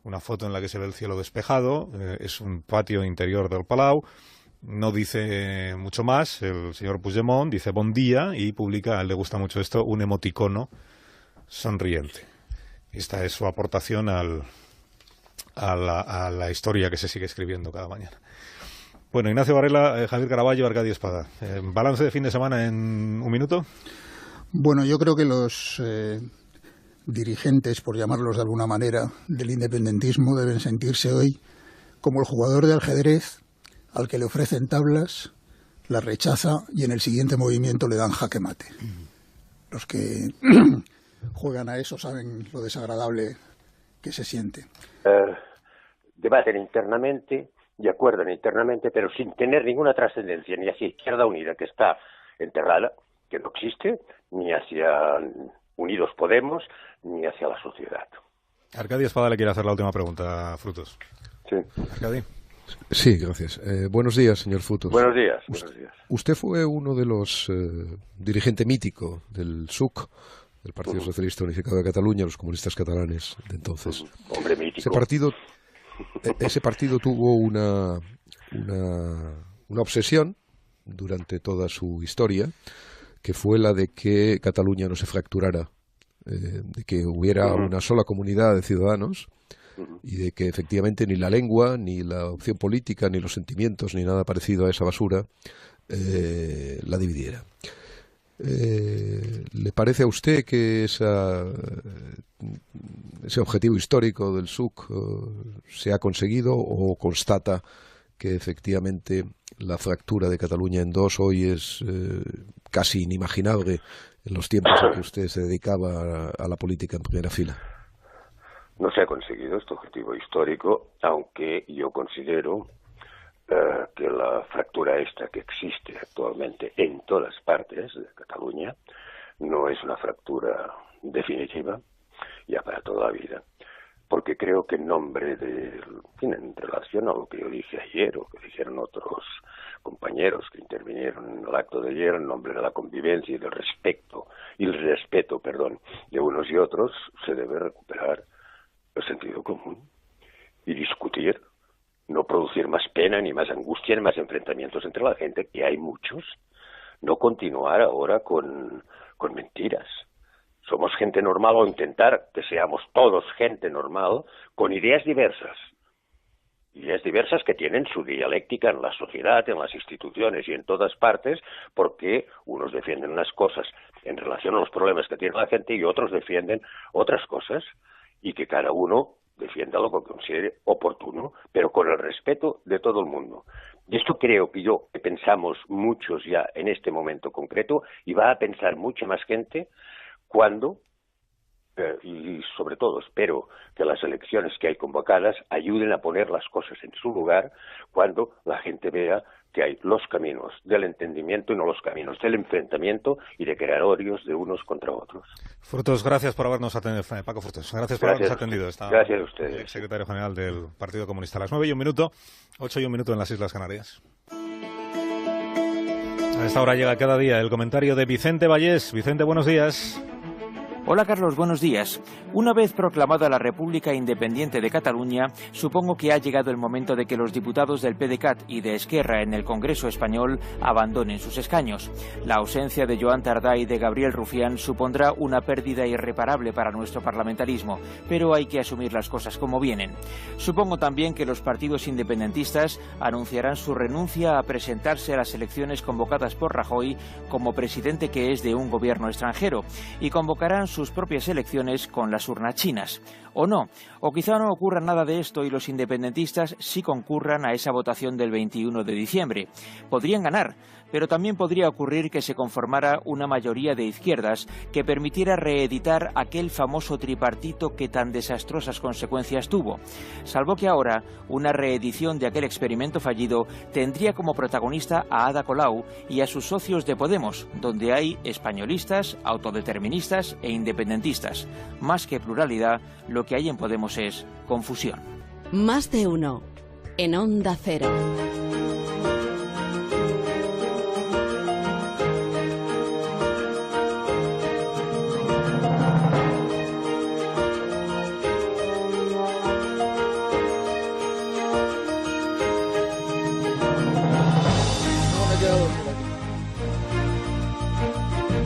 Una foto en la que se ve el cielo despejado, es un patio interior del Palau, no dice mucho más, el señor Puigdemont dice bon día y publica, a él le gusta mucho esto, un emoticono sonriente. Esta es su aportación a la historia que se sigue escribiendo cada mañana. Bueno, Ignacio Varela, Javier Caraballo, Arcadio Espada. ¿Balance de fin de semana en un minuto? Bueno, yo creo que los dirigentes, por llamarlos de alguna manera, del independentismo deben sentirse hoy como el jugador de ajedrez al que le ofrecen tablas, las rechaza y en el siguiente movimiento le dan jaque mate. Los que juegan a eso saben lo desagradable que se siente. Debaten internamente y acuerdan internamente, pero sin tener ninguna trascendencia, ni hacia Izquierda Unida, que está enterrada, que no existe, ni hacia Unidos Podemos, ni hacia la sociedad. Arcadio Espada le quiere hacer la última pregunta a Frutos. Sí. Arcadio. Sí, gracias. Buenos días, señor Frutos. Buenos días. Buenos días. Usted fue uno de los dirigentes míticos del SUC, del Partido Socialista Unificado de Cataluña, los comunistas catalanes de entonces. Hombre mítico. Ese partido tuvo una obsesión durante toda su historia, que fue la de que Cataluña no se fracturara, de que hubiera una sola comunidad de ciudadanos y de que efectivamente ni la lengua, ni la opción política, ni los sentimientos, ni nada parecido a esa basura la dividiera. ¿Le parece a usted que ese objetivo histórico del SUC se ha conseguido o constata que efectivamente la fractura de Cataluña en dos hoy es casi inimaginable en los tiempos en que usted se dedicaba a la política en primera fila? No se ha conseguido este objetivo histórico, aunque yo considero que la fractura esta que existe actualmente en todas partes de Cataluña no es una fractura definitiva ya para toda la vida, porque creo que en relación a lo que yo dije ayer o que dijeron otros compañeros que intervinieron en el acto de ayer en nombre de la convivencia y del respeto de unos y otros, se debe recuperar el sentido común y discutir, no producir más pena, ni más angustia, ni más enfrentamientos entre la gente, que hay muchos, no continuar ahora con mentiras. Somos gente normal, o intentar que seamos todos gente normal, con ideas diversas que tienen su dialéctica en la sociedad, en las instituciones y en todas partes, porque unos defienden unas cosas en relación a los problemas que tiene la gente y otros defienden otras cosas, y que cada uno defienda lo que considere oportuno, pero con el respeto de todo el mundo. Y esto creo que pensamos muchos ya en este momento concreto, y va a pensar mucha más gente cuando, y sobre todo espero que las elecciones que hay convocadas ayuden a poner las cosas en su lugar, cuando la gente vea que hay los caminos del entendimiento y no los caminos del enfrentamiento y de crear odios de unos contra otros. Frutos, gracias por habernos atendido. Paco Frutos, gracias por habernos atendido. Gracias a ustedes. El secretario general del Partido Comunista. A las 9:01, 8:01 en las Islas Canarias. A esta hora llega cada día el comentario de Vicente Vallés. Vicente, buenos días. Hola Carlos, buenos días. Una vez proclamada la República Independiente de Cataluña, supongo que ha llegado el momento de que los diputados del PDeCAT y de Esquerra en el Congreso español abandonen sus escaños. La ausencia de Joan Tardá y de Gabriel Rufián supondrá una pérdida irreparable para nuestro parlamentarismo, pero hay que asumir las cosas como vienen. Supongo también que los partidos independentistas anunciarán su renuncia a presentarse a las elecciones convocadas por Rajoy como presidente que es de un gobierno extranjero y convocarán sus propias elecciones con las urnas chinas. O no, o quizá no ocurra nada de esto y los independentistas sí concurran a esa votación del 21 de diciembre. Podrían ganar, pero también podría ocurrir que se conformara una mayoría de izquierdas que permitiera reeditar aquel famoso tripartito que tan desastrosas consecuencias tuvo. Salvo que ahora una reedición de aquel experimento fallido tendría como protagonista a Ada Colau y a sus socios de Podemos, donde hay españolistas, autodeterministas e independentistas. Más que pluralidad, lo que hay en Podemos es confusión. Más de uno en Onda Cero.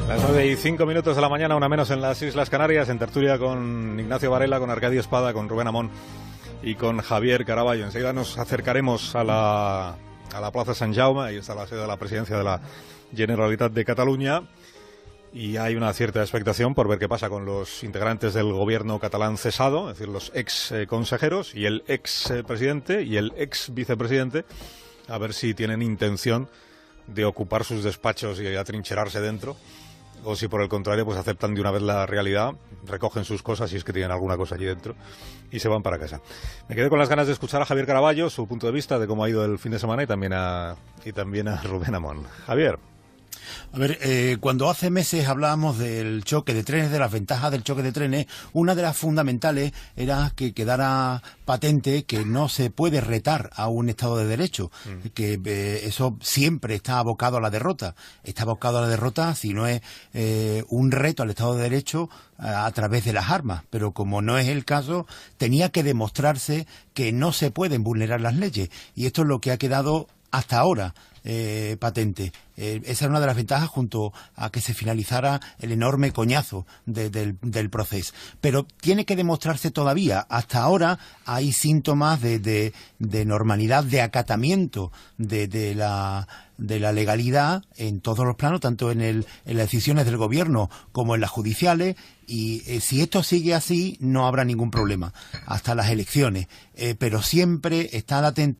Las 9:05 de la mañana, una menos en las Islas Canarias, en tertulia con Ignacio Varela, con Arcadio Espada, con Rubén Amón y con Javier Caraballo. Enseguida nos acercaremos a la Plaza Sant Jaume, ahí está la sede de la presidencia de la Generalitat de Cataluña, y hay una cierta expectación por ver qué pasa con los integrantes del gobierno catalán cesado, es decir, los ex consejeros y el ex presidente y el ex vicepresidente, a ver si tienen intención de ocupar sus despachos y atrincherarse dentro, o si por el contrario pues aceptan de una vez la realidad, recogen sus cosas si es que tienen alguna cosa allí dentro y se van para casa. Me quedé con las ganas de escuchar a Javier Caraballo, su punto de vista de cómo ha ido el fin de semana, y también a Rubén Amón. Javier. A ver, cuando hace meses hablábamos del choque de trenes, de las ventajas del choque de trenes, una de las fundamentales era que quedara patente que no se puede retar a un Estado de Derecho, que eso siempre está abocado a la derrota. Está abocado a la derrota si no es un reto al Estado de Derecho a través de las armas, pero como no es el caso, tenía que demostrarse que no se pueden vulnerar las leyes, y esto es lo que ha quedado hasta ahora patente. Esa era una de las ventajas, junto a que se finalizara el enorme coñazo del proceso. Pero tiene que demostrarse todavía. Hasta ahora hay síntomas de normalidad, de acatamiento de la legalidad en todos los planos, tanto en las decisiones del gobierno como en las judiciales, y si esto sigue así no habrá ningún problema hasta las elecciones, pero siempre está